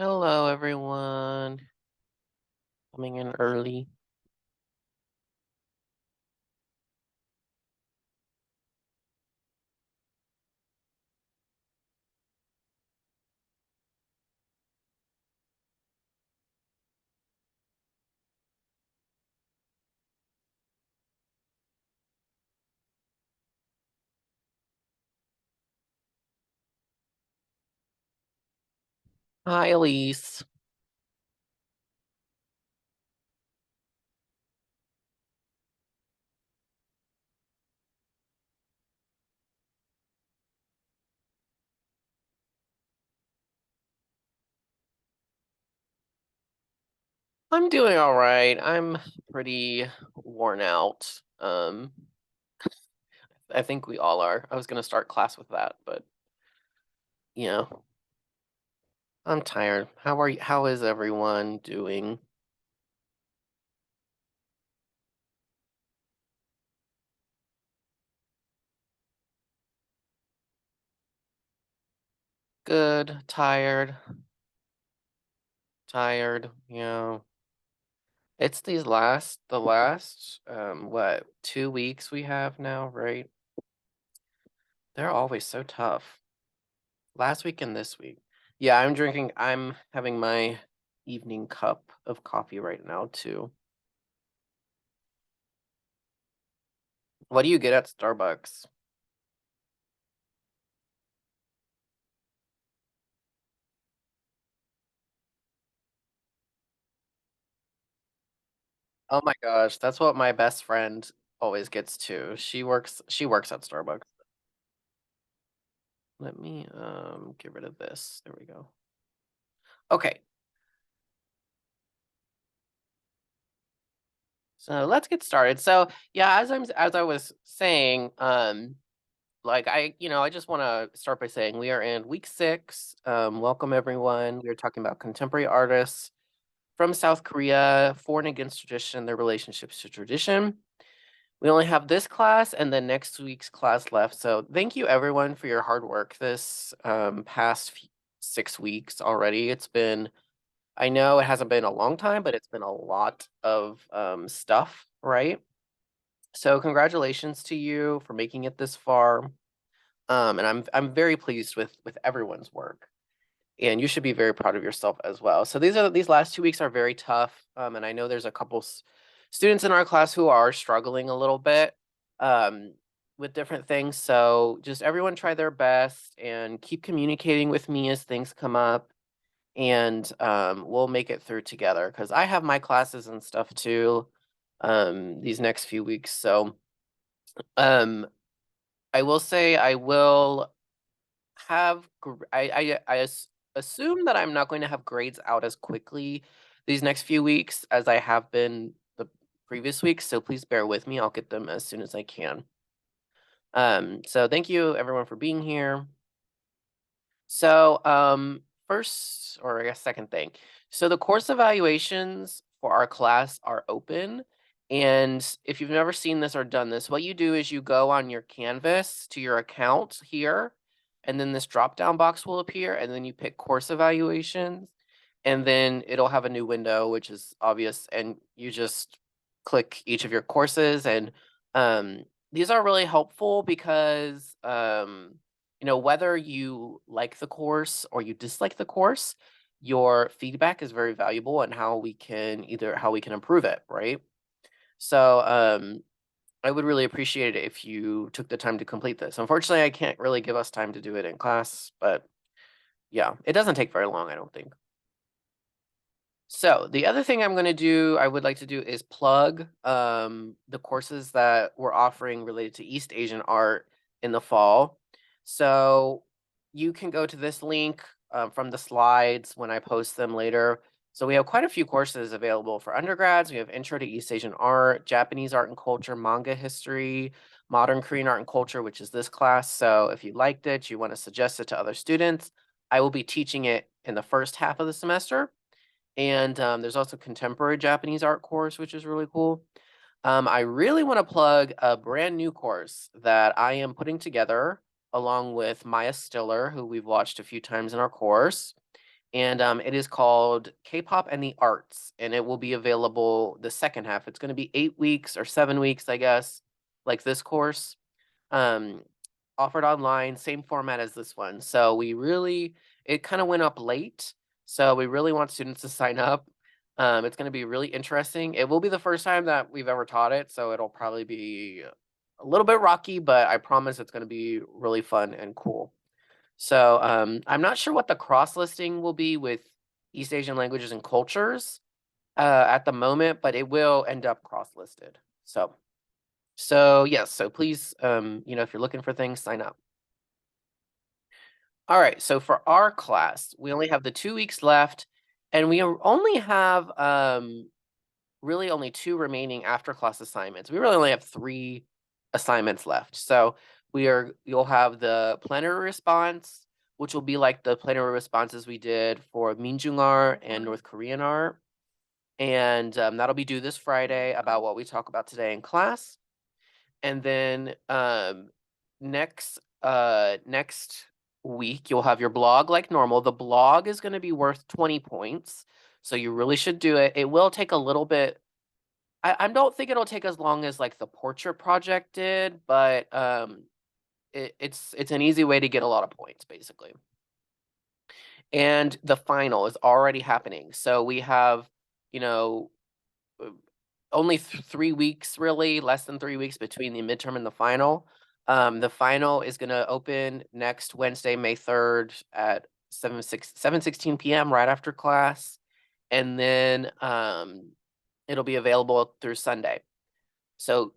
Hello, everyone. Coming in early. Hi, Elise. I'm doing all right. I'm pretty worn out. I think we all are. I was gonna start class with that, but you know, I'm tired. How are you? How is everyone doing? Good, tired, tired, It's the last, what, 2 weeks we have now, right? They're always so tough. Last week and this week. Yeah, I'm having my evening cup of coffee right now too. What do you get at Starbucks? Oh my gosh, that's what my best friend always gets too. She works at Starbucks. Let me get rid of this. There we go. Okay. So let's get started. So yeah, as I was saying, like I just want to start by saying we are in week 6. Welcome everyone. We are talking about contemporary artists from South Korea, foreign against tradition, their relationships to tradition. We only have this class and then next week's class left. So thank you everyone for your hard work this past 6 weeks already. I know it hasn't been a long time, but it's been a lot of stuff, right? So congratulations to you for making it this far. And I'm very pleased with everyone's work. And you should be very proud of yourself as well. So these last 2 weeks are very tough. And I know there's a couple students in our class who are struggling a little bit um, with different things. So just everyone try their best and keep communicating with me as things come up. And we'll make it through together because I have my classes and stuff too these next few weeks. So um, I will say I will have assume that I'm not going to have grades out as quickly these next few weeks as I have been the previous weeks, so please bear with me. I'll get them as soon as I can. So thank you everyone for being here. So, first, or I guess second thing. So the course evaluations for our class are open. And if you've never seen this or done this, what you do is you go on your Canvas to your account here, and then this drop-down box will appear, and then you pick course evaluations, and then it'll have a new window, which is obvious, and you just click each of your courses. And these are really helpful because whether you like the course or you dislike the course, your feedback is very valuable and how we can improve it, right? So I would really appreciate it if you took the time to complete this. Unfortunately, I can't really give us time to do it in class, but yeah, it doesn't take very long, I don't think. So the other thing I would like to do is plug the courses that we're offering related to East Asian art in the fall. So you can go to this link from the slides when I post them later. So we have quite a few courses available for undergrads. We have Intro to East Asian Art, Japanese Art and Culture, Manga History, Modern Korean Art and Culture, which is this class. So if you liked it, you want to suggest it to other students, I will be teaching it in the first half of the semester. And there's also contemporary Japanese art course, which is really cool. I really want to plug a brand new course that I am putting together along with Maya Stiller, who we've watched a few times in our course. and it is called K-pop and the Arts, and it will be available the second half. It's going to be 8 weeks or 7 weeks, I guess, like this course. Um, Offered online, same format as this one. So it kind of went up late. So we really want students to sign up. It's going to be really interesting. It will be the first time that we've ever taught it, so it'll probably be a little bit rocky, but I promise it's going to be really fun and cool. So I'm not sure what the cross listing will be with East Asian languages and cultures at the moment, but it will end up cross listed. So yes, so please, if you're looking for things, sign up. All right, so for our class, we only have the 2 weeks left, and we only have really only 2 remaining after class assignments. We really only have 3 assignments left. So you'll have the plenary response, which will be like the plenary responses we did for Minjung art and North Korean art. And that'll be due this Friday about what we talk about today in class. And then next week you'll have your blog like normal. The blog is going to be worth 20 points, so you really should do it. It will take a little bit. I don't think it'll take as long as like the portrait project did, but it's an easy way to get a lot of points basically. And the final is already happening, so we have only 3 weeks, really, less than 3 weeks between the midterm and the final. The final is going to open next Wednesday, May 3rd at 7:16 p.m. right after class. And then it'll be available through Sunday. So,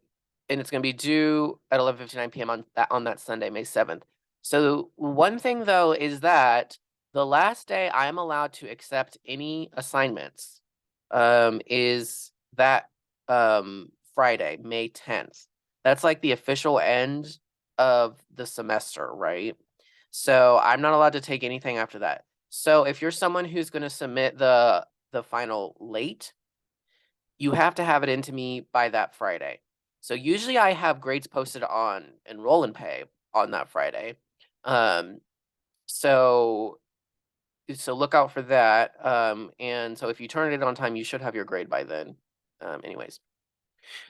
and it's going to be due at 11:59 p.m. on that Sunday, May 7th. So one thing though is that the last day I am allowed to accept any assignments is that Friday, May 10th. That's like the official end of the semester, right? So I'm not allowed to take anything after that. So if you're someone who's going to submit the final late, you have to have it into me by that Friday. So usually I have grades posted on Enroll and Pay on that Friday. So look out for that. And so if you turn it on time, you should have your grade by then. Anyways.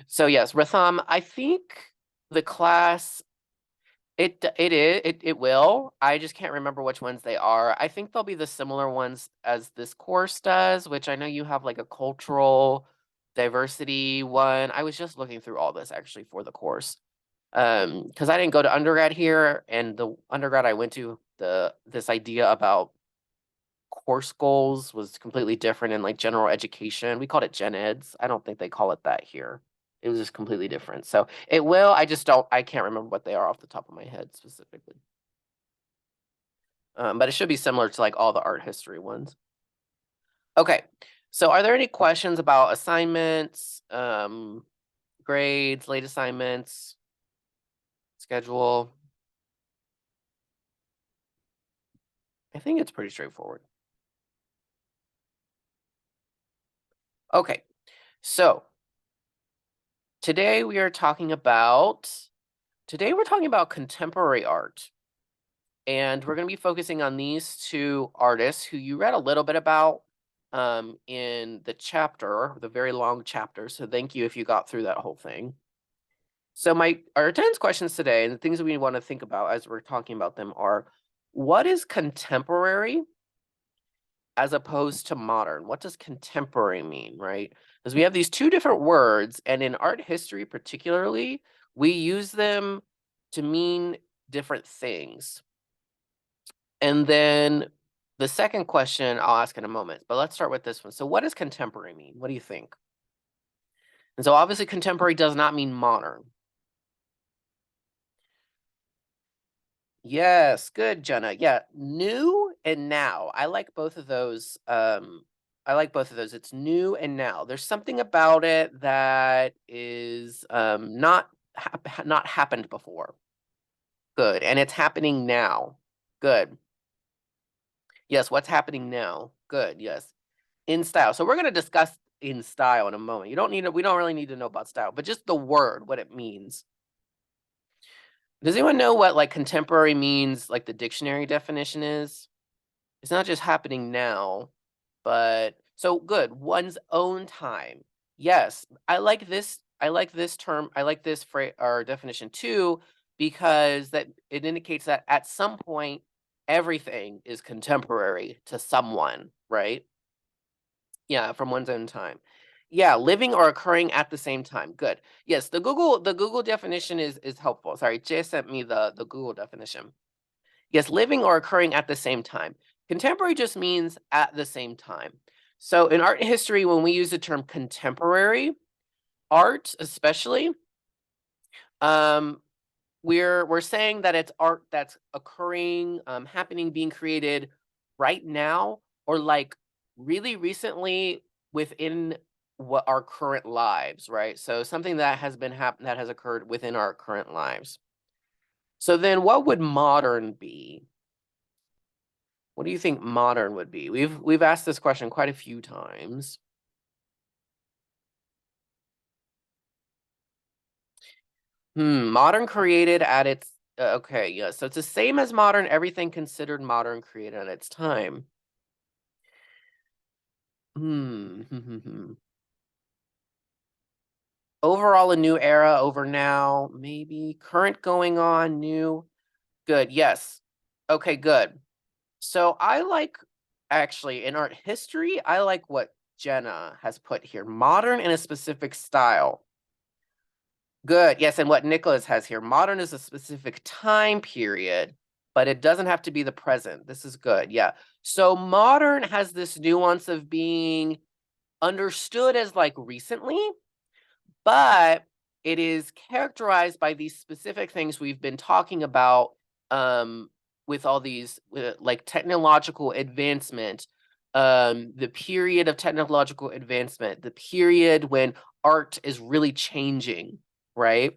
So yes, Ratham, I think the class it will. I just can't remember which ones they are. I think they'll be the similar ones as this course does, which I know you have like a cultural diversity one. I was just looking through all this actually for the course. Because I didn't go to undergrad here, and the undergrad I went to, this idea about course goals was completely different in like general education. We called it gen eds. I don't think they call it that here. It was just completely different. So it will, I can't remember what they are off the top of my head specifically. But it should be similar to like all the art history ones. Okay, so are there any questions about assignments, grades, late assignments, schedule? I think it's pretty straightforward. Okay, so today we're talking about contemporary art. And we're going to be focusing on these 2 artists who you read a little bit about in the chapter, the very long chapter. So thank you if you got through that whole thing. So our attendance questions today, and the things that we want to think about as we're talking about them are, what is contemporary as opposed to modern? What does contemporary mean, right? Because we have these 2 different words, and in art history particularly, we use them to mean different things. And then the second question I'll ask in a moment, but let's start with this one. So what does contemporary mean? What do you think? And so obviously contemporary does not mean modern. Yes, good, Jenna. Yeah, new and now. I like both of those. It's new and now. There's something about it that is not happened before. Good. And it's happening now. Good. Yes, what's happening now? Good. Yes. In style. So we're going to discuss in style in a moment. We don't really need to know about style, but just the word, what it means. Does anyone know what like contemporary means, like the dictionary definition is? It's not just happening now, but so good, one's own time. Yes, I like this term, I like this phrase or definition too, because that it indicates that at some point everything is contemporary to someone, right? Yeah, from one's own time. Yeah, living or occurring at the same time. Good. Yes, the Google definition is helpful. Sorry, Jay sent me the Google definition. Yes, living or occurring at the same time. Contemporary just means at the same time. So in art history, when we use the term contemporary art, especially, um, we're saying that it's art that's occurring, happening, being created right now, or like really recently within what our current lives, right? So something that has been that has occurred within our current lives. So then what would modern be? What do you think modern would be? We've asked this question quite a few times. Modern created at its okay, yeah. So it's the same as modern, everything considered modern created at its time. Hmm. Overall a new era over now, maybe current going on, new. Good. Yes. Okay, good. So I like actually in art history, I like what Jenna has put here. Modern in a specific style. Good. Yes, and what Nicholas has here, modern is a specific time period, but it doesn't have to be the present. This is good. Yeah. So modern has this nuance of being understood as like recently, but it is characterized by these specific things we've been talking about with all these like technological advancement, the period of technological advancement, the period when art is really changing, right?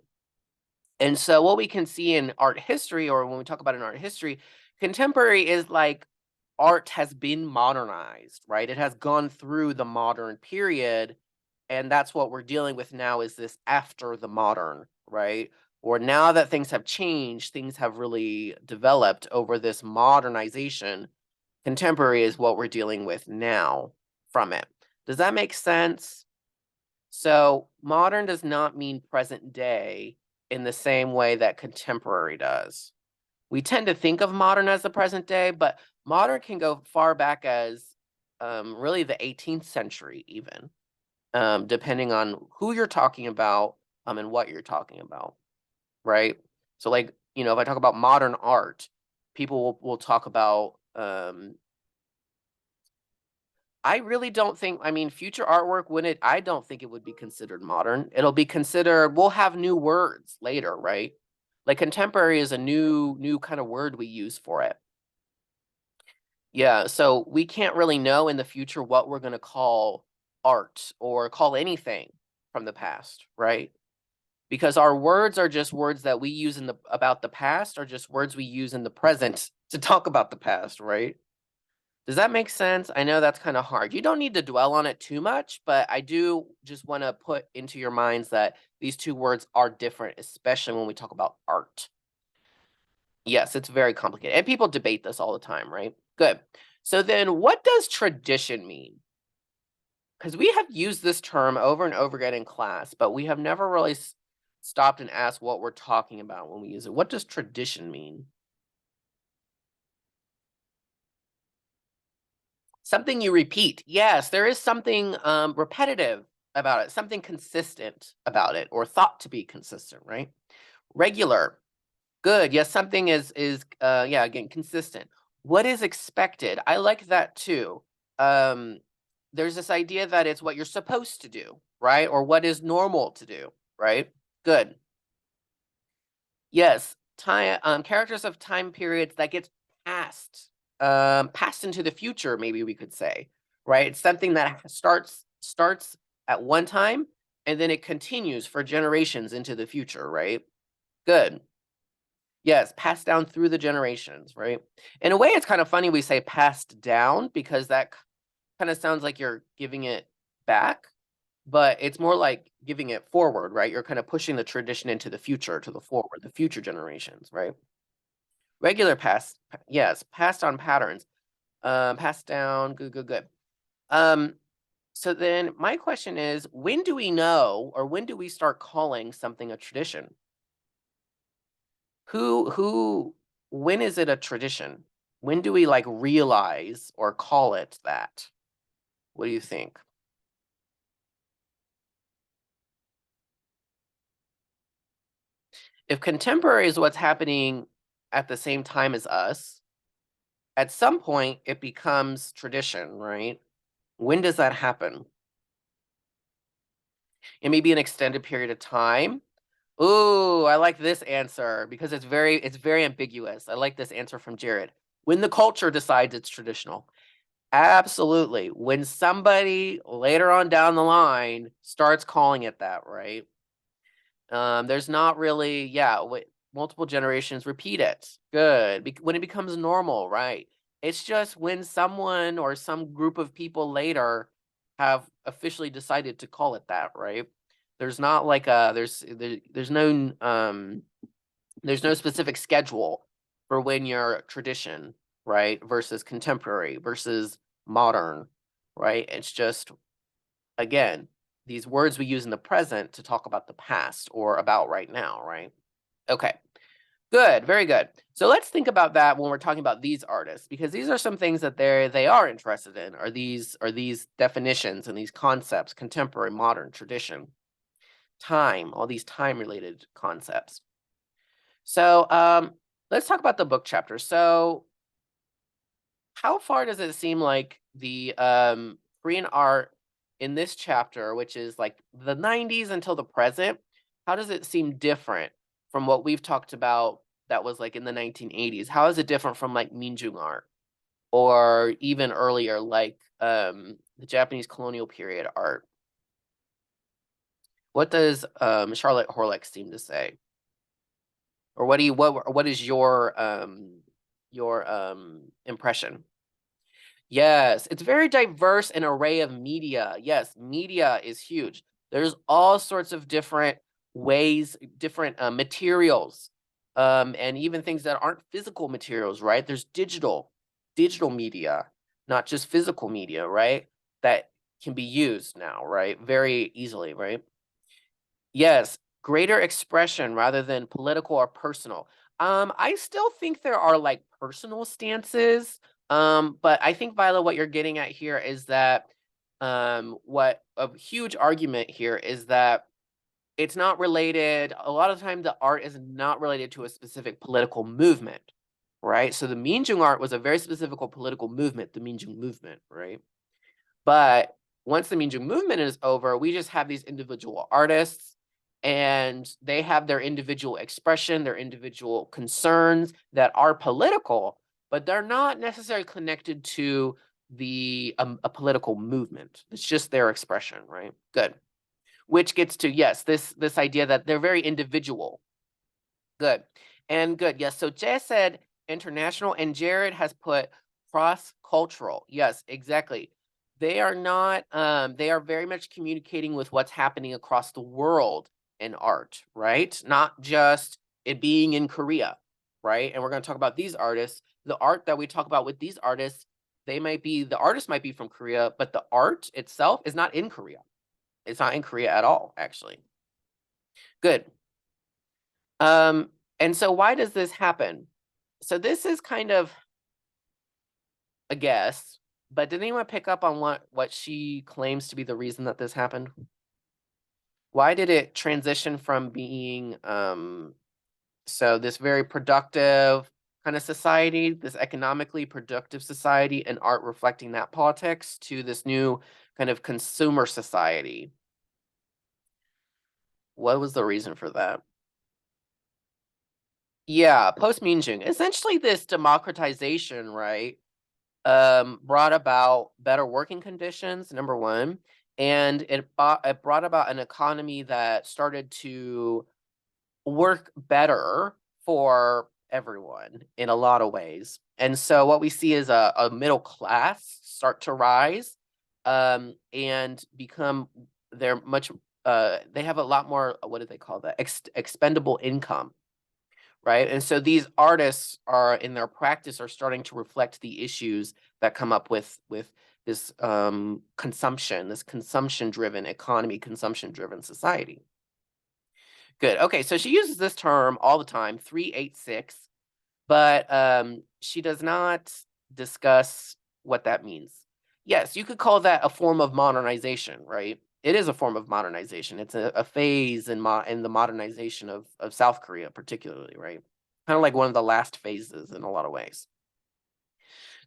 And so what we can see in art history, or when we talk about in art history, contemporary is like art has been modernized, right? It has gone through the modern period, and that's what we're dealing with now is this after the modern, right? Or now that things have changed, things have really developed over this modernization. Contemporary is what we're dealing with now from it. Does that make sense? So modern does not mean present day in the same way that contemporary does. We tend to think of modern as the present day, but modern can go far back as really the 18th century, even, depending on who you're talking about and what you're talking about, right? So, like, if I talk about modern art, people will talk about I really don't think I mean, future artwork, wouldn't I don't think it would be considered modern. It'll be considered we'll have new words later, right? Like contemporary is a new kind of word we use for it. Yeah, so we can't really know in the future what we're gonna call art or call anything from the past, right? Because our words are just words that we use in the about the past are just words we use in the present to talk about the past, right? Does that make sense? I know that's kind of hard. You don't need to dwell on it too much, but I do just want to put into your minds that these two words are different, especially when we talk about art. Yes, it's very complicated. And people debate this all the time, right? Good. So then what does tradition mean? Because we have used this term over and over again in class, but we have never really stopped and asked what we're talking about when we use it. What does tradition mean? Something you repeat. Yes, there is something repetitive about it, something consistent about it, or thought to be consistent, right? Regular. Good. Yes, something is yeah, again, consistent. What is expected? I like that too. Um, there's this idea that it's what you're supposed to do, right? Or what is normal to do, right? Good. Yes, time characters of time periods that gets passed, passed into the future, maybe we could say, right? It's something that starts at one time and then it continues for generations into the future, right? Good. Yes, passed down through the generations, right? In a way, it's kind of funny we say passed down because that kind of sounds like you're giving it back, but it's more like giving it forward, right? You're kind of pushing the tradition into the future, to the forward, the future generations, right? Regular past, yes, passed on patterns. Passed down. Good, good, good. So then my question is, when do we know, or when do we start calling something a tradition? When is it a tradition? When do we like realize or call it that? What do you think? If contemporary is what's happening at the same time as us, at some point it becomes tradition, right? When does that happen? It may be an extended period of time. Ooh, I like this answer because it's very ambiguous. I like this answer from Jared. When the culture decides it's traditional. Absolutely. When somebody later on down the line starts calling it that, right? There's not really, yeah, multiple generations repeat it. Good. When it becomes normal, right? It's just when someone or some group of people later have officially decided to call it that, right? There's not like a there's no specific schedule for when you're tradition, right, versus contemporary versus modern, right? It's just, again, these words we use in the present to talk about the past or about right now, right? Okay, good, very good. So let's think about that when we're talking about these artists, because these are some things that they are interested in, are these definitions and these concepts: contemporary, modern, tradition, time, all these time related concepts. So let's talk about the book chapter. So how far does it seem like the Korean art in this chapter, which is like the 90s until the present, how does it seem different from what we've talked about that was like in the 1980s? How is it different from like Minjung art or even earlier, like the Japanese colonial period art? What does Charlotte Horlick seem to say? Or what is your impression? Yes, it's very diverse and array of media. Yes, media is huge. There's all sorts of different ways, different materials, and even things that aren't physical materials, right? There's digital media, not just physical media, right? That can be used now, right? Very easily, right? Yes, greater expression rather than political or personal. I still think there are like personal stances, but I think Viola, what you're getting at here is that what a huge argument here is that it's not related. A lot of the time, the art is not related to a specific political movement, right? So the Minjung art was a very specific political movement, the Minjung movement, right? But once the Minjung movement is over, we just have these individual artists and they have their individual expression, their individual concerns that are political, but they're not necessarily connected to a political movement. It's just their expression, right? Good. Which gets to, yes, this idea that they're very individual. Good. And good. Yes. So Jay said international, and Jared has put cross-cultural. Yes, exactly. They are not, they are very much communicating with what's happening across the world in art, right? Not just it being in Korea, right? And we're going to talk about these artists. The art that we talk about with these artists, the artist might be from Korea, but the art itself is not in Korea. It's not in Korea at all, actually. Good. Um, and so why does this happen? So this is kind of a guess, but did anyone pick up on what she claims to be the reason that this happened? Why did it transition from being so this very productive kind of society, this economically productive society, and art reflecting that politics, to this new kind of consumer society? What was the reason for that? Yeah, post Minjung, essentially this democratization, right? Brought about better working conditions, number one, and it brought about an economy that started to work better for everyone in a lot of ways. And so what we see is a middle class start to rise, and become they're much they have a lot more, what do they call that? Expendable income, right? And so these artists are in their practice are starting to reflect the issues that come up with this consumption, this consumption-driven economy, consumption-driven society. Good. Okay, so she uses this term all the time, 386, but she does not discuss what that means. Yes, you could call that a form of modernization, right? It is a form of modernization. It's a phase in the modernization of South Korea, particularly, right? Kind of like one of the last phases in a lot of ways.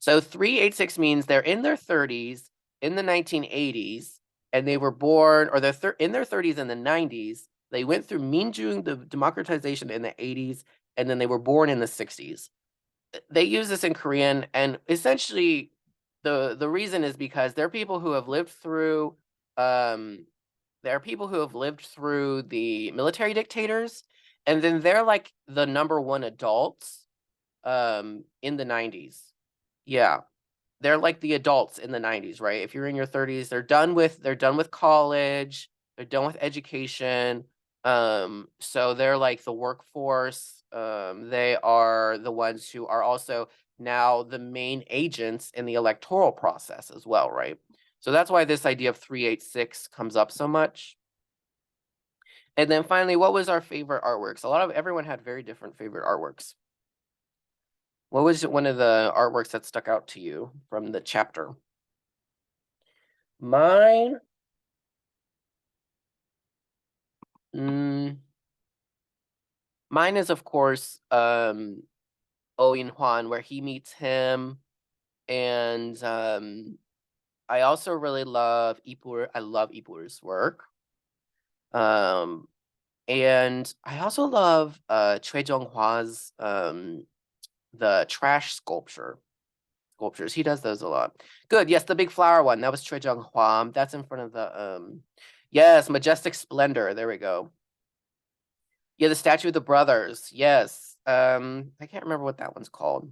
So 386 means they're in their 30s in the 1980s, and they were born, or they're in their 30s in the 90s. They went through Minjung, the democratization in the 80s, and then they were born in the 60s. They use this in Korean, and essentially the reason is because they're people who have lived through there are people who have lived through the military dictators, and then they're like the number one adults in the 90s. Yeah. They're like the adults in the 90s, right? If you're in your 30s, they're done with college, they're done with education. So they're like the workforce. They are the ones who are also now the main agents in the electoral process as well, right? So that's why this idea of 386 comes up so much. And then finally, what was our favorite artworks? Everyone had very different favorite artworks. What was one of the artworks that stuck out to you from the chapter? Mine, mm, mine is of course Oh In Hwan, where he meets him, and I also really love Ipur. I love Ipur's work. Um, and I also love Choi Jung-hwa's the trash sculptures. He does those a lot. Good. Yes, the big flower one. That was Choi Jung-hwa. That's in front of the yes, Majestic Splendor. There we go. Yeah, the statue of the brothers. Yes. I can't remember what that one's called.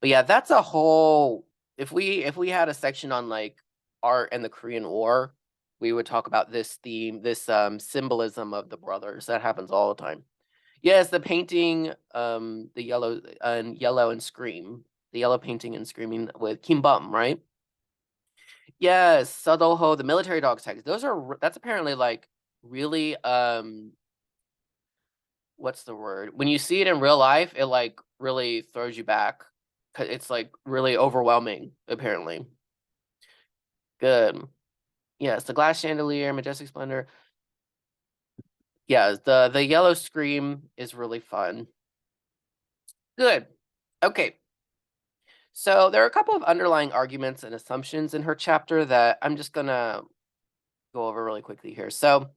But yeah, that's a whole if we had a section on like art and the Korean War, we would talk about this theme, this symbolism of the brothers. That happens all the time. Yes, the painting, the yellow and Scream. The yellow painting and Screaming with Kim Bum, right? Yes, Sadoho, the military dog tags. That's apparently like really what's the word? When you see it in real life, it like really throws you back. It's like really overwhelming, apparently. Good. Yes, the glass chandelier, majestic splendor. Yeah, the yellow scream is really fun. Good. Okay. So there are a couple of underlying arguments and assumptions in her chapter that I'm just gonna go over really quickly here. So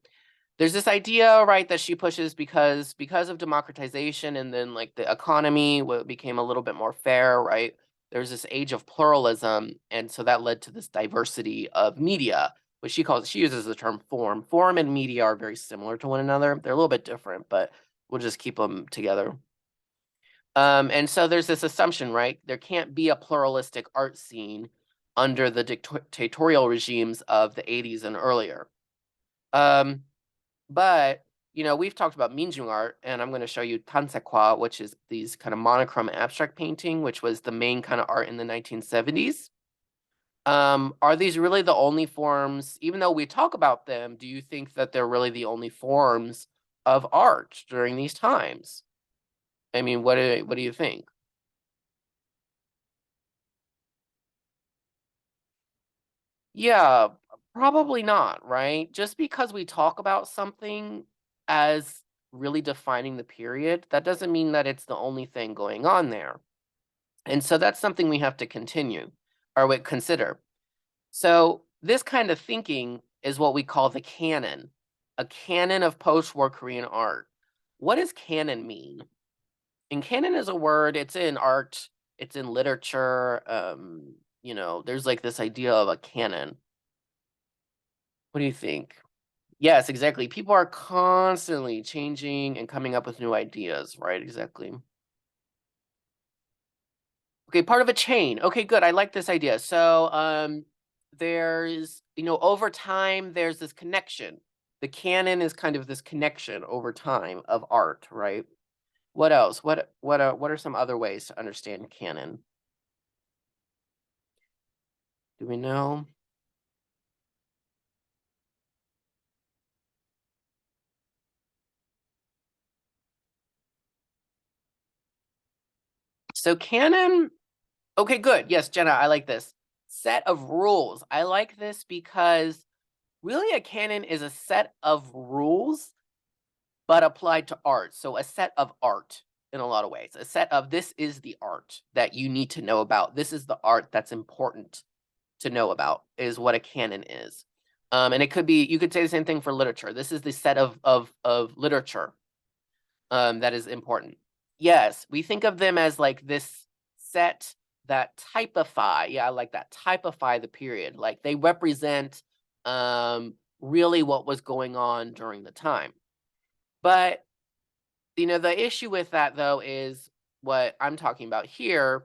there's this idea, right, that she pushes because of democratization and then like the economy became a little bit more fair, right? There's this age of pluralism, and so that led to this diversity of media, which she uses the term form. Form and media are very similar to one another. They're a little bit different, but we'll just keep them together. And so there's this assumption, right? There can't be a pluralistic art scene under the dictatorial regimes of the 80s and earlier. But, we've talked about Minjung art, and I'm going to show you Tansekwa, which is these kind of monochrome abstract painting, which was the main kind of art in the 1970s. Are these really the only forms, even though we talk about them, do you think that they're really the only forms of art during these times? I mean, what do you think? Yeah, probably not, right? Just because we talk about something as really defining the period, that doesn't mean that it's the only thing going on there. And so that's something we have to continue or we consider. So this kind of thinking is what we call the canon, a canon of post-war Korean art. What does canon mean? And canon is a word, it's in art, it's in literature, there's like this idea of a canon. What do you think? Yes, exactly. People are constantly changing and coming up with new ideas, right? Exactly. Okay, part of a chain. Okay, good. I like this idea. So, there's, over time, there's this connection. The canon is kind of this connection over time of art, right? What else? What are some other ways to understand canon? Do we know? So canon, okay, good. Yes, Jenna, I like this. Set of rules. I like this because really a canon is a set of rules, but applied to art. So a set of art in a lot of ways. A set of this is the art that you need to know about. This is the art that's important to know about, is what a canon is. And it could be, you could say the same thing for literature. This is the set of literature that is important. Yes, we think of them as like this set that typify. Yeah, I like that. Typify the period. Like they represent really what was going on during the time. But the issue with that though is what I'm talking about here.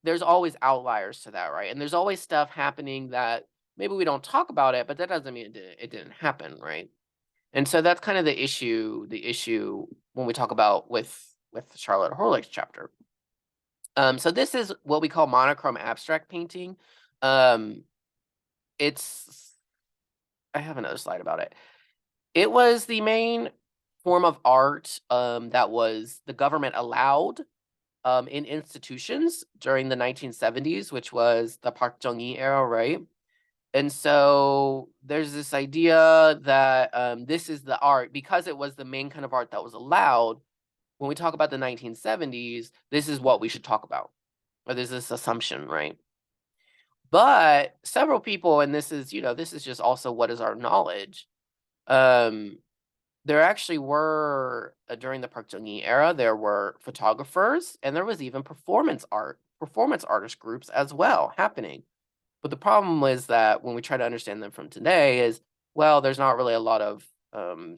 There's always outliers to that, right? And there's always stuff happening that maybe we don't talk about it, but that doesn't mean it didn't happen, right? And so that's kind of the issue when we talk about with Charlotte Horlick's chapter. So this is what we call monochrome abstract painting. It's I have another slide about it. It was the main form of art that was the government allowed in institutions during the 1970s, which was the Park Chung-hee era, right? And so there's this idea that this is the art, because it was the main kind of art that was allowed. When we talk about the 1970s, this is what we should talk about, or there's this assumption, right? But several people, and this is just also what is our knowledge. There actually were during the Park Chung-hee era, there were photographers, and there was even performance artist groups as well happening. But the problem is that when we try to understand them from today is, well, there's not really a lot of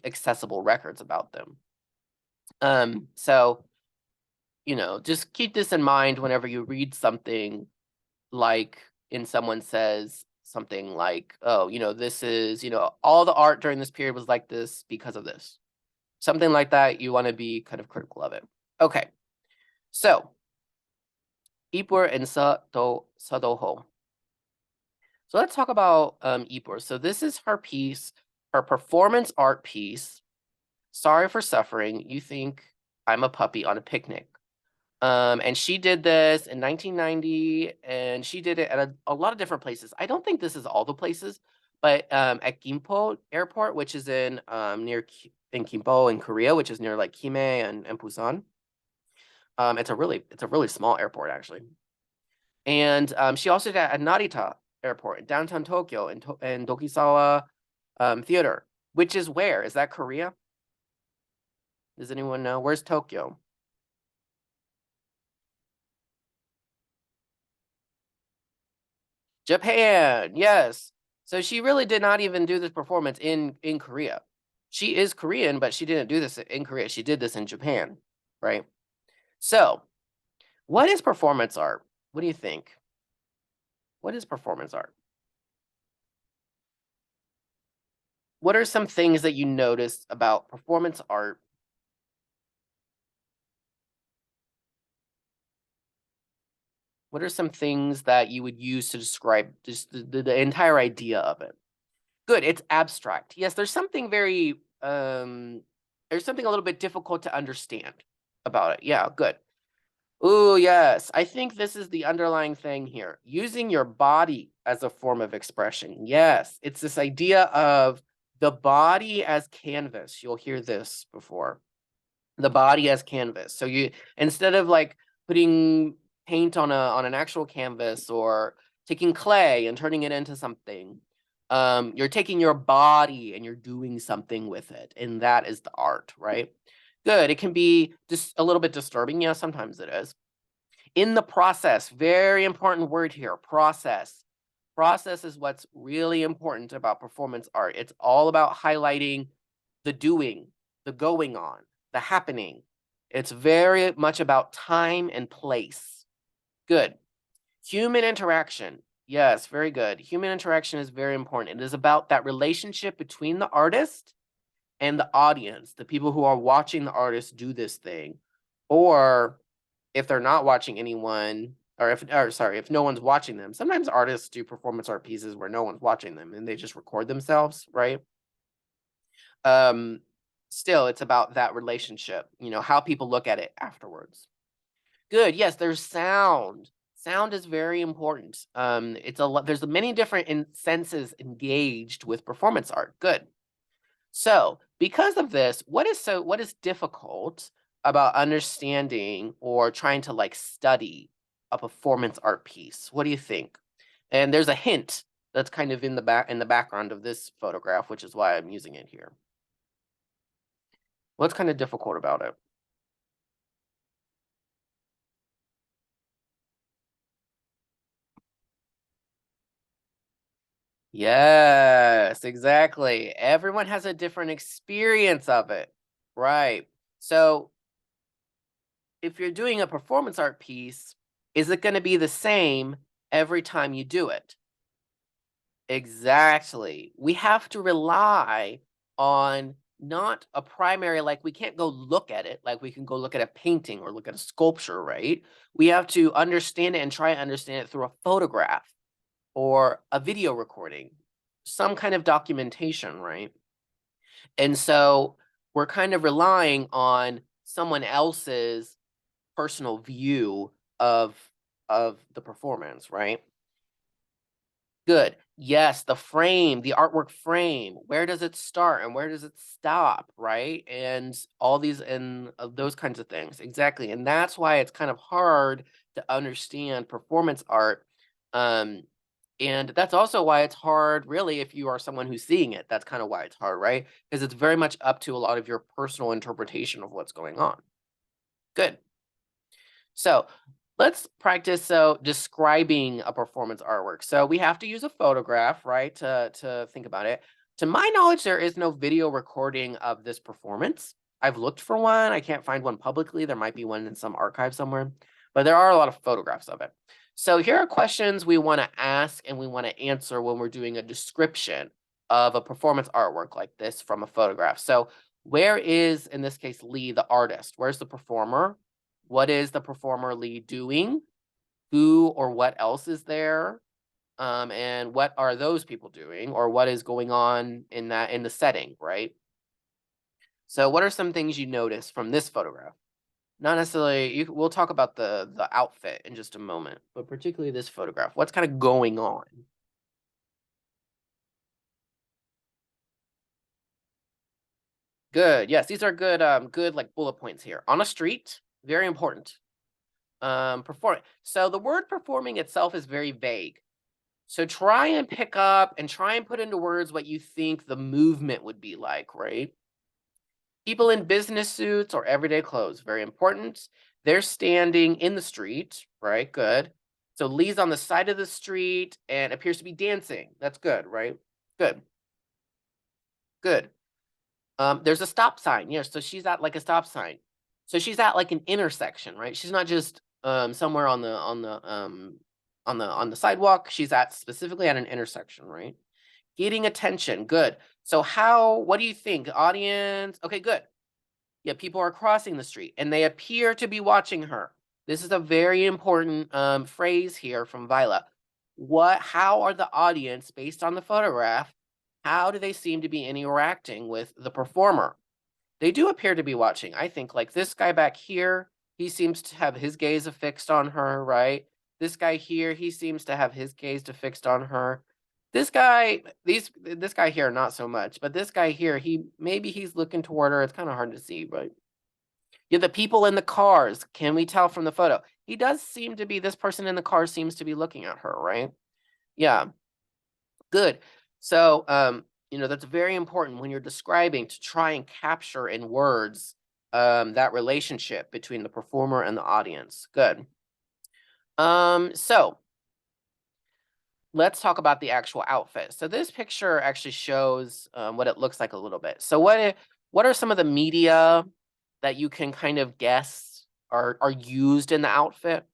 accessible records about them. So, just keep this in mind whenever you read something like someone says something like, oh, this is, all the art during this period was like this because of this. Something like that, you want to be kind of critical of it. Okay, so Ipur and Sadoho. So let's talk about Ipur. So this is her piece, her performance art piece. Sorry for suffering. You think I'm a puppy on a picnic. And she did this in 1990, and she did it at a lot of different places. I don't think this is all the places, but at Gimpo Airport, which is in Gimpo in Korea, which is near like Kime and Busan. It's a really small airport actually. And she also did at Narita Airport in downtown Tokyo and Dokisawa Theater, which is where? Is that Korea? Does anyone know? Where's Tokyo? Japan, yes. So she really did not even do this performance in Korea. She is Korean, but she didn't do this in Korea. She did this in Japan, right? So, what is performance art? What do you think? What is performance art? What are some things that you noticed about performance art? What are some things that you would use to describe just the entire idea of it? Good, it's abstract. Yes, there's something very there's something a little bit difficult to understand about it. Yeah, good. Oh, yes. I think this is the underlying thing here. Using your body as a form of expression. Yes, it's this idea of the body as canvas. You'll hear this before. The body as canvas. So you, instead of like putting paint on an actual canvas or taking clay and turning it into something, you're taking your body and you're doing something with it, and that is the art, right? Good. It can be just a little bit disturbing. Yeah, sometimes it is. In the process, very important word here, process. Process is what's really important about performance art. It's all about highlighting the doing, the going on, the happening. It's very much about time and place. Good. Human interaction. Yes, very good. Human interaction is very important. It is about that relationship between the artist and the audience, the people who are watching the artist do this thing. Or if they're not watching anyone, if no one's watching them, sometimes artists do performance art pieces where no one's watching them and they just record themselves, right? Um, Still, it's about that relationship, how people look at it afterwards. Good. Yes, there's sound. Sound is very important. It's a lot. There's many different senses engaged with performance art. Good. So, because of this, what is difficult about understanding or trying to like study a performance art piece? What do you think? And there's a hint that's kind of in the background of this photograph, which is why I'm using it here. What's kind of difficult about it? Yes, exactly. Everyone has a different experience of it. Right. So if you're doing a performance art piece, is it going to be the same every time you do it? Exactly. We have to rely on not a primary, like we can't go look at it, like we can go look at a painting or look at a sculpture, right? We have to understand it and try and understand it through a photograph or a video recording, some kind of documentation, right? And so we're kind of relying on someone else's personal view of the performance, right? Good. Yes, the frame, the artwork frame. Where does it start and where does it stop, right? And all these and those kinds of things. Exactly. And that's why it's kind of hard to understand performance art. Um, and that's also why it's hard, really, if you are someone who's seeing it. That's kind of why it's hard, right? Because it's very much up to a lot of your personal interpretation of what's going on. Good. So let's practice describing a performance artwork. So we have to use a photograph, right, to think about it. To my knowledge, there is no video recording of this performance. I've looked for one. I can't find one publicly. There might be one in some archive somewhere, but there are a lot of photographs of it. So here are questions we want to ask and we want to answer when we're doing a description of a performance artwork like this from a photograph. So where is, in this case, Lee, the artist? Where's the performer? What is the performer lead doing? Who or what else is there? And what are those people doing, or what is going on in the setting, right? So what are some things you notice from this photograph? Not necessarily, we'll talk about the outfit in just a moment, but particularly this photograph. What's kind of going on? Good. Yes, these are good like bullet points here. On a street, very important. Perform. So the word performing itself is very vague. So try and pick up and try and put into words what you think the movement would be like, right? People in business suits or everyday clothes, very important. They're standing in the street, right? Good. So Lee's on the side of the street and appears to be dancing. That's good, right? Good. Good. There's a stop sign. Yeah, so she's at like a stop sign. So she's at like an intersection, right? She's not just somewhere on the sidewalk. She's at specifically at an intersection, right? Getting attention. Good. So what do you think? Audience? Okay, good. Yeah, people are crossing the street and they appear to be watching her. This is a very important phrase here from Viola. How are the audience, based on the photograph, how do they seem to be interacting with the performer? They do appear to be watching. I think like this guy back here, he seems to have his gaze affixed on her, right? This guy here, he seems to have his gaze affixed on her. This guy here, not so much, but this guy here, maybe he's looking toward her. It's kind of hard to see, but yeah, the people in the cars, can we tell from the photo? This person in the car seems to be looking at her, right? Yeah, good. So, that's very important when you're describing to try and capture in words that relationship between the performer and the audience. Good. So let's talk about the actual outfit. So this picture actually shows what it looks like a little bit. So what are some of the media that you can kind of guess are used in the outfit?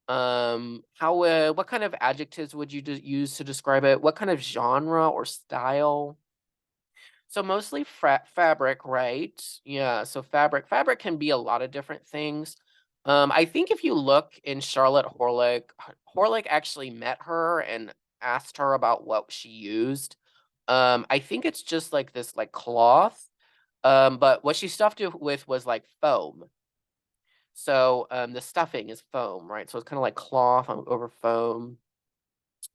What kind of adjectives would you use to describe it? What kind of genre or style? So mostly fabric, right? Yeah, so fabric can be a lot of different things. I think if you look in Charlotte Horlick, Horlick actually met her and asked her about what she used. I think it's just like this like cloth. But what she stuffed it with was like foam. So the stuffing is foam, right? So it's kind of like cloth over foam.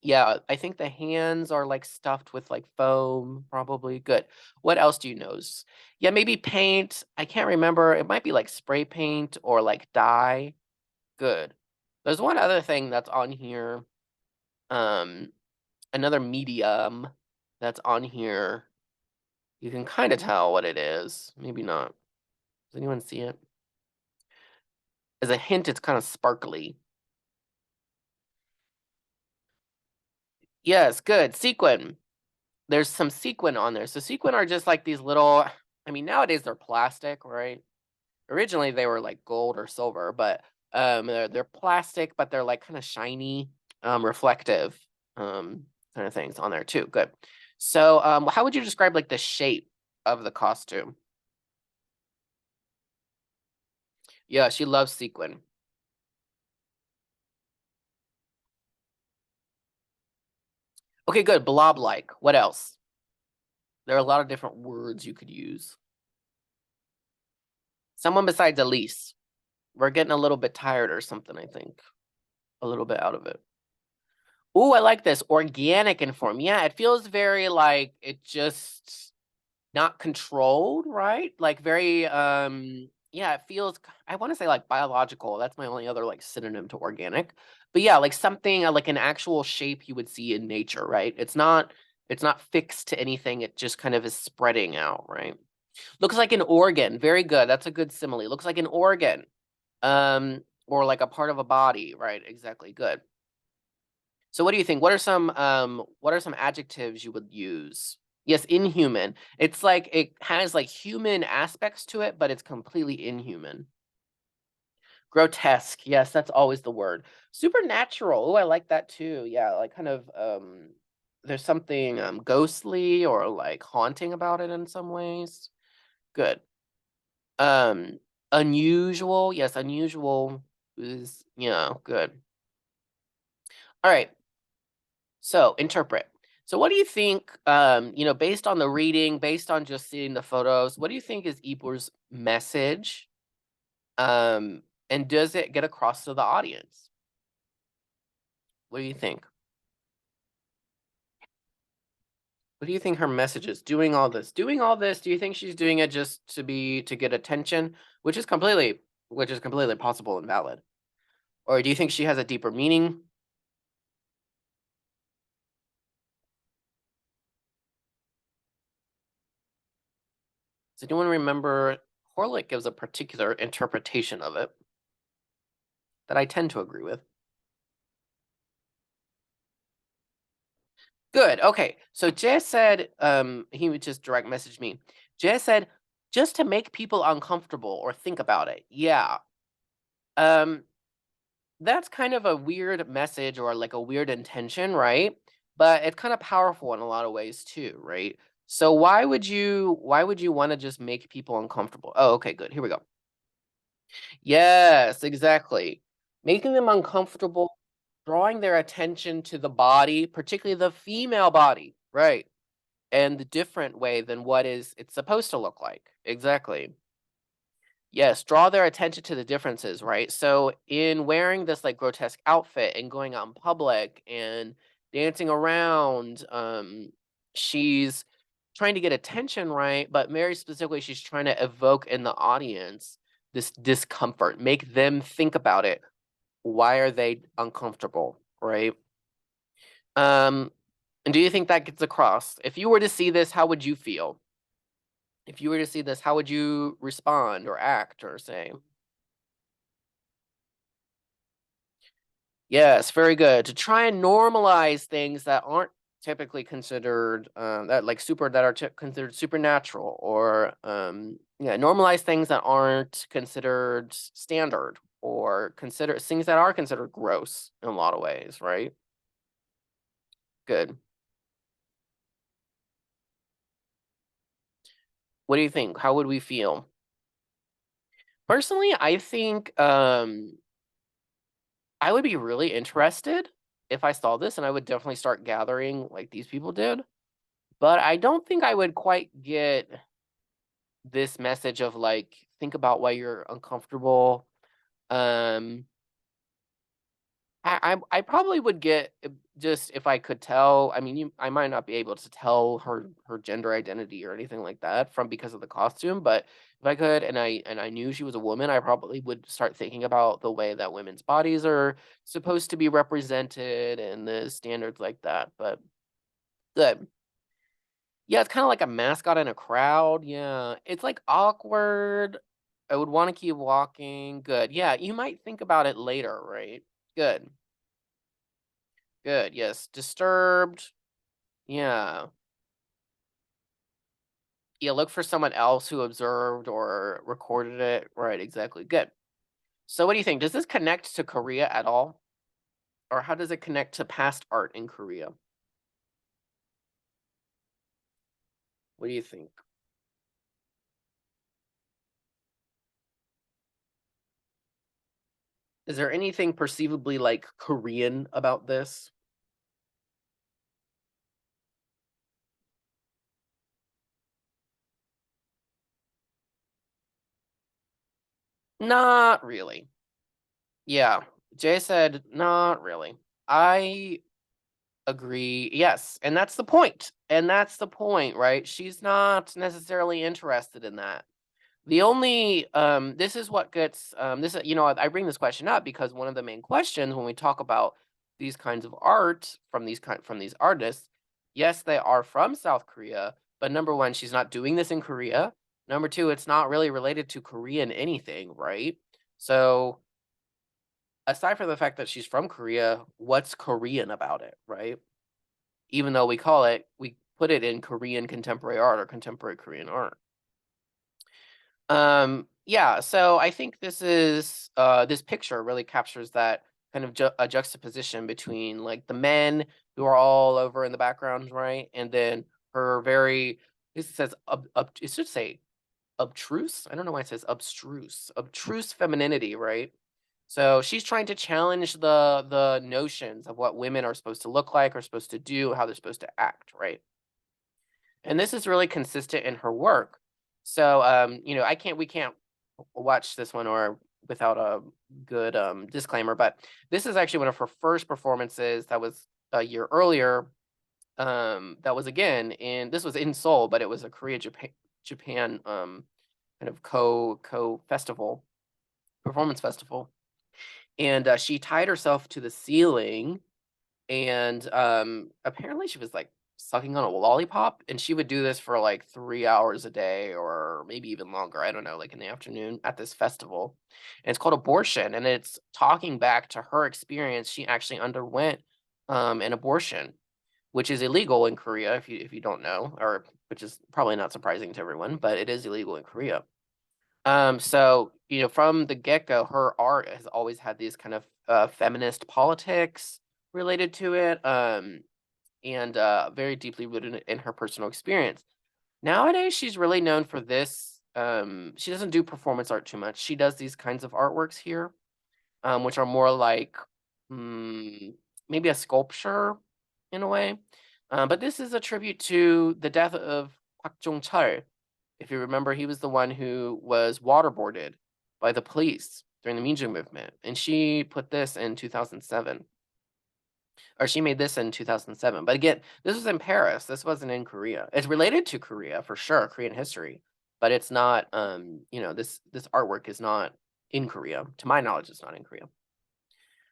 Yeah, I think the hands are like stuffed with like foam, probably. Good. What else do you notice? Yeah, maybe paint. I can't remember. It might be like spray paint or like dye. Good. There's one other thing that's on here. Um, Another medium that's on here. You can kind of tell what it is. Maybe not. Does anyone see it? As a hint, it's kind of sparkly. Yes, good. Sequin. There's some sequin on there. So sequin are just like these little, I mean, nowadays they're plastic, right? Originally they were like gold or silver, but they're plastic, but they're like kind of shiny, reflective, kind of things on there too. Good. So how would you describe like the shape of the costume? Yeah, she loves sequin. Okay, good. Blob-like. What else? There are a lot of different words you could use. Someone besides Elise. We're getting a little bit tired or something, I think. A little bit out of it. Ooh, I like this. Organic in form. Yeah, it feels very like it just not controlled, right? Like very yeah, it feels I want to say like biological. That's my only other like synonym to organic. But yeah, like something like an actual shape you would see in nature, right? It's not fixed to anything. It just kind of is spreading out, right? Looks like an organ. Very good. That's a good simile. Looks like an organ. Or like a part of a body, right? Exactly. Good. So what do you think? What are some adjectives you would use? Yes, inhuman. It's like it has like human aspects to it, but it's completely inhuman. Grotesque. Yes, that's always the word. Supernatural. Oh, I like that too. Yeah, like kind of there's something ghostly or like haunting about it in some ways. Good. Um Unusual. Yes, unusual is yeah, good. All right. So, interpret. So what do you think, based on the reading, based on just seeing the photos, what do you think is Ebor's message? Um, and does it get across to the audience? What do you think? What do you think her message is? Doing all this, do you think she's doing it just to get attention, which is completely possible and valid? Or do you think she has a deeper meaning? Does anyone remember Horlick gives a particular interpretation of it that I tend to agree with? Good. Okay. So Jess said, he would just direct message me. Jess said, just to make people uncomfortable or think about it. Yeah. Um, that's kind of a weird message or like a weird intention, right? But it's kind of powerful in a lot of ways too, right? So why would you want to just make people uncomfortable? Oh, okay, good. Here we go. Yes, exactly. Making them uncomfortable, drawing their attention to the body, particularly the female body, right? And the different way than what is it's supposed to look like. Exactly. Yes, draw their attention to the differences, right? So in wearing this like grotesque outfit and going out in public and dancing around, she's trying to get attention, right? But very specifically, she's trying to evoke in the audience this discomfort, make them think about it. Why are they uncomfortable, right? Um, and do you think that gets across? If you were to see this, how would you feel? If you were to see this, how would you respond or act or say? Yes, very good. To try and normalize things that aren't typically considered that are considered supernatural or yeah, normalize things that aren't considered standard or consider things that are considered gross in a lot of ways, right? Good. What do you think? How would we feel? Personally, I think, I would be really interested if I saw this, and I would definitely start gathering like these people did, but I don't think I would quite get this message of, like, think about why you're uncomfortable. Um, I probably would get, just if I could tell. I mean, I might not be able to tell her gender identity or anything like that from because of the costume, but if I could, and I knew she was a woman, I probably would start thinking about the way that women's bodies are supposed to be represented and the standards like that. But good. Yeah, it's kind of like a mascot in a crowd. Yeah, it's like awkward. I would want to keep walking. Good. Yeah, you might think about it later, right? Good. Good, yes. Disturbed. Yeah. Yeah, look for someone else who observed or recorded it. Right, exactly. Good. So what do you think? Does this connect to Korea at all? Or how does it connect to past art in Korea? What do you think? Is there anything perceivably like Korean about this? Not really. Yeah. Jay said, not really. I agree. Yes. And that's the point. And that's the point, right? She's not necessarily interested in that. The only this is what gets this I bring this question up because one of the main questions when we talk about these kinds of art from these artists, yes, they are from South Korea, but number one, she's not doing this in Korea. Number two, it's not really related to Korean anything, right? So aside from the fact that she's from Korea, what's Korean about it, right? Even though we put it in Korean contemporary art or contemporary Korean art. Yeah, so I think this picture really captures that kind of a juxtaposition between like the men who are all over in the background, right? And then her very, it says it should say obtruse. I don't know why it says obtruse femininity, right? So she's trying to challenge the notions of what women are supposed to look like, are supposed to do, how they're supposed to act, right? And this is really consistent in her work. So, we can't watch this one or without a good disclaimer, but this is actually one of her first performances that was a year earlier. That was again this was in Seoul, but it was a Korea Japan kind of co festival, performance festival. And she tied herself to the ceiling and, apparently she was, like, sucking on a lollipop, and she would do this for, like, 3 hours a day or maybe even longer, I don't know, like, in the afternoon at this festival. And it's called Abortion, and it's talking back to her experience. She actually underwent, an abortion, which is illegal in Korea if you don't know, or which is probably not surprising to everyone, but it is illegal in Korea. So, from the get-go, her art has always had these kind of, feminist politics related to it, and, very deeply rooted in her personal experience. Nowadays, she's really known for this. She doesn't do performance art too much. She does these kinds of artworks here, which are more like, mm, maybe a sculpture in a way. But this is a tribute to the death of Park Jong-chul. If you remember, he was the one who was waterboarded by the police during the Minju movement, and she put this in 2007, or she made this in 2007. But again, this was in Paris. This wasn't in Korea. It's related to Korea for sure, Korean history, but it's not. This artwork is not in Korea. To my knowledge, it's not in Korea.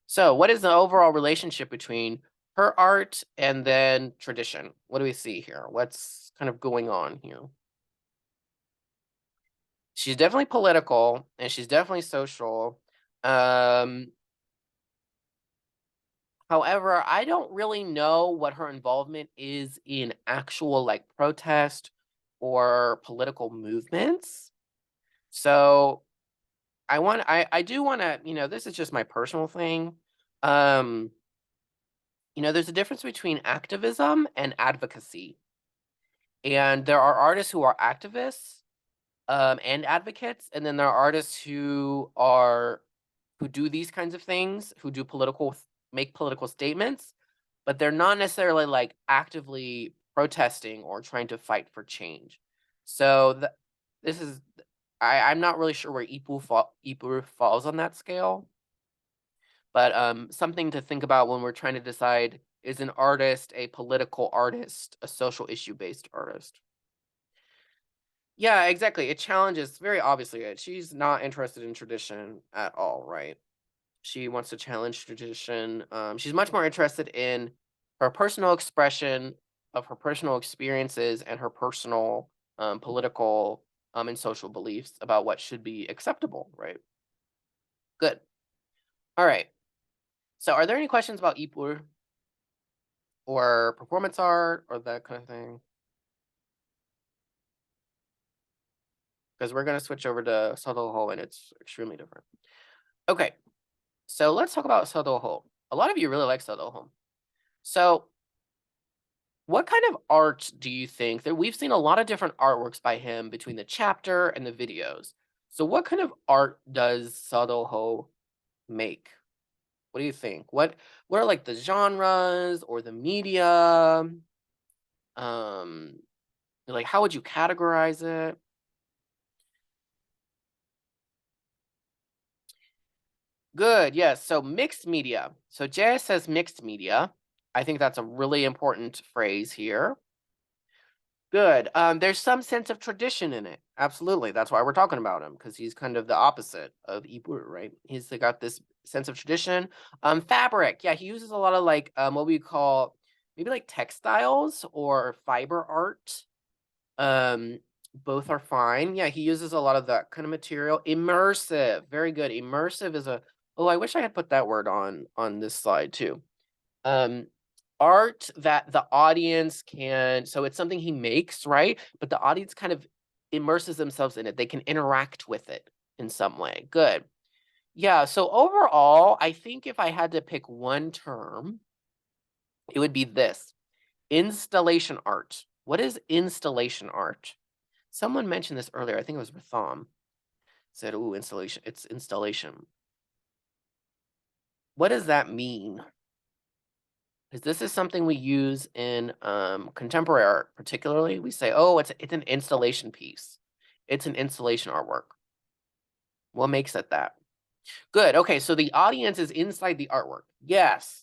So, what is the overall relationship between her art and then tradition? What do we see here? What's kind of going on here? She's definitely political and she's definitely social. Um, However, I don't really know what her involvement is in actual like protest or political movements. So I do want to, this is just my personal thing. Um, there's a difference between activism and advocacy. And there are artists who are activists, and advocates, and then there are artists who do these kinds of things, who do make political statements, but they're not necessarily like actively protesting or trying to fight for change. So this is I'm not really sure where Ipu falls on that scale, but something to think about when we're trying to decide, is an artist a political artist, a social issue based artist? Yeah, exactly. It challenges very obviously it. She's not interested in tradition at all, right? She wants to challenge tradition. She's much more interested in her personal expression of her personal experiences and her personal political and social beliefs about what should be acceptable, right? Good. All right. So, are there any questions about Ipur or performance art or that kind of thing? Because we're going to switch over to Sodoho and it's extremely different. Okay. So, let's talk about Sodoho. A lot of you really like Sodoho. So, what kind of art do you think that we've seen a lot of different artworks by him between the chapter and the videos? So what kind of art does Sadoho make? What do you think? What are like the genres or the media? Um, like how would you categorize it? Good, yes. So mixed media. So JS says mixed media. I think that's a really important phrase here. Good. There's some sense of tradition in it. Absolutely. That's why we're talking about him, because he's kind of the opposite of Ibur, right? He's got this sense of tradition. Fabric. Yeah, he uses a lot of like what we call maybe like textiles or fiber art. Um, both are fine. Yeah, he uses a lot of that kind of material. Immersive. Very good. Immersive is a I wish I had put that word on this slide too. Um, art that the audience can, so it's something he makes, right? But the audience kind of immerses themselves in it. They can interact with it in some way. Good. Yeah, so overall, I think if I had to pick one term, it would be this: installation art. What is installation art? Someone mentioned this earlier. I think it was Ratham. Said, "Ooh, installation. It's installation." What does that mean? Because this is something we use in contemporary art, particularly. We say, "Oh, it's an installation piece. It's an installation artwork." What makes it that? Good. Okay, so the audience is inside the artwork. Yes,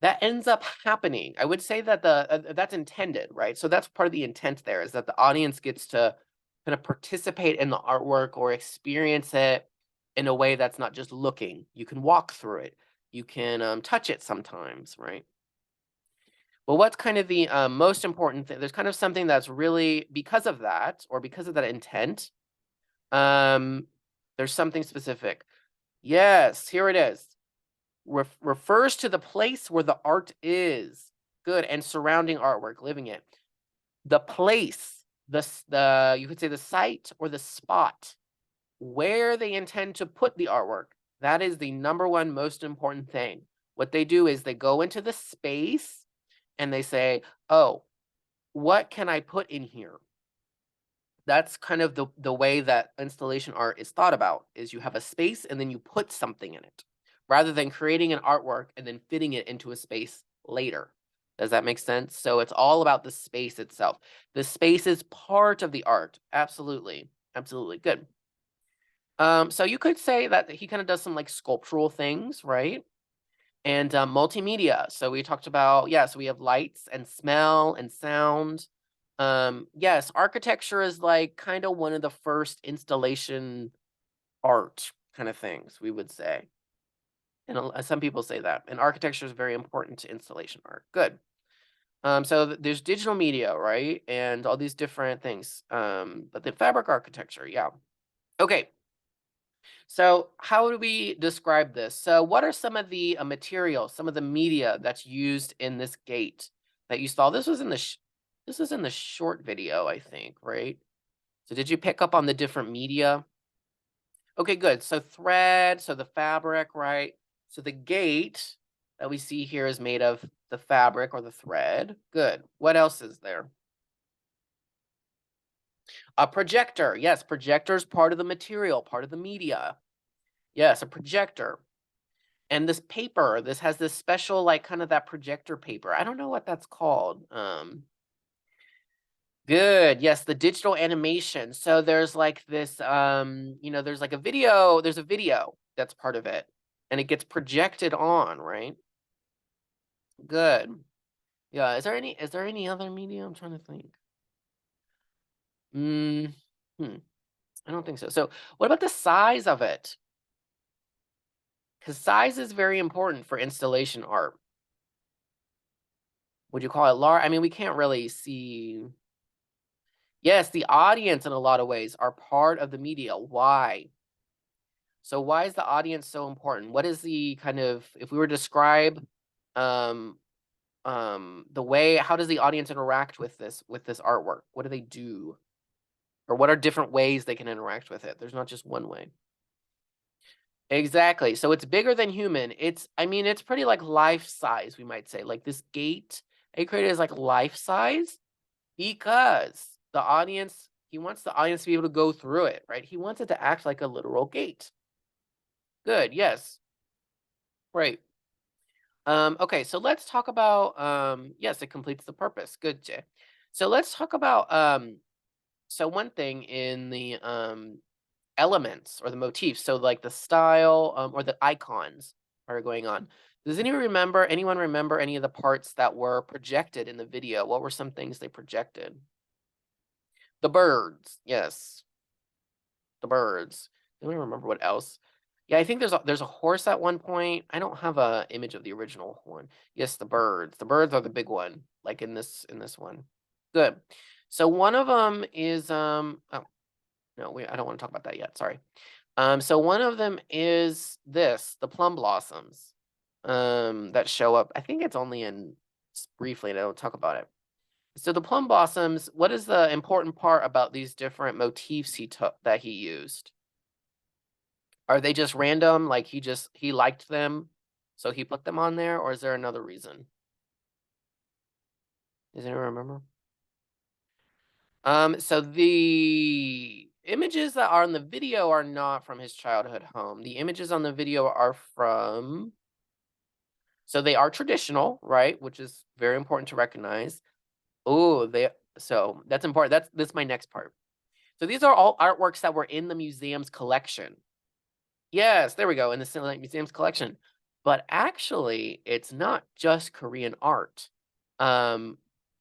that ends up happening. I would say that that's intended, right? So that's part of the intent there, is that the audience gets to kind of participate in the artwork or experience it in a way that's not just looking. You can walk through it. You can touch it sometimes, right? Well, what's kind of the most important thing? There's kind of something that's really, because of that, or because of that intent, um, there's something specific. Yes, here it is. Refers to the place where the art is. Good. And surrounding artwork, living it. The place, the you could say the site or the spot where they intend to put the artwork. That is the number one most important thing. What they do is they go into the space and they say, "Oh, what can I put in here?" That's kind of the way that installation art is thought about, is you have a space and then you put something in it, rather than creating an artwork and then fitting it into a space later. Does that make sense? So it's all about the space itself. The space is part of the art. Absolutely. Absolutely. Good. So you could say that he kind of does some like sculptural things, right? And multimedia. So we talked about, yeah, so we have lights and smell and sound. Yes, architecture is like kind of one of the first installation art kind of things, we would say. And some people say that. And architecture is very important to installation art. Good. So there's digital media, right? And all these different things. But the fabric architecture, yeah. Okay. So how do we describe this? So what are some of the materials, some of the media that's used in this gate that you saw? This was in the this was in the short video, I think, right? So did you pick up on the different media? Okay, good. So thread, so the fabric, right? So the gate that we see here is made of the fabric or the thread. Good. What else is there? A projector. Yes, projector is part of the material, part of the media. Yes, a projector. And this paper, this has this special, like, kind of that projector paper. I don't know what that's called. Good. Yes, the digital animation. So there's like this, there's like there's a video that's part of it, and it gets projected on, right? Good. Yeah. Is there any other media? I'm trying to think. Mm, hmm. I don't think so. So what about the size of it? Because size is very important for installation art. Would you call it large? I mean, we can't really see. Yes, the audience in a lot of ways are part of the media. Why? So why is the audience so important? What is the kind of, if we were to describe um the way, how does the audience interact with this artwork? What do they do? Or what are different ways they can interact with it? There's not just one way. Exactly. So it's bigger than human. I mean, it's pretty like life size, we might say. Like this gate, A created is like life size because he wants the audience to be able to go through it, right? He wants it to act like a literal gate. Good. Yes. Right. Okay, so let's talk about yes, it completes the purpose. Good, Jay. So let's talk about so one thing in the elements or the motifs, so like the style or the icons are going on. Does anyone remember any of the parts that were projected in the video? What were some things they projected? The birds, yes, the birds. Anyone remember what else? Yeah, I think there's a horse at one point. I don't have a image of the original one. Yes, the birds. The birds are the big one, like in this one. Good. So one of them is oh no, I don't want to talk about that yet. Sorry. So one of them is the plum blossoms that show up. I think it's only in briefly, and I don't talk about it. So the plum blossoms, what is the important part about these different motifs that he used? Are they just random, like he liked them, so he put them on there, or is there another reason? Does anyone remember? So the images that are in the video are not from his childhood home. The images on the video are from, so they are traditional, right? Which is very important to recognize. Oh, so that's important. That's my next part. So these are all artworks that were in the museum's collection. Yes, there we go, in the Silent Museum's collection. But actually, it's not just Korean art. Um,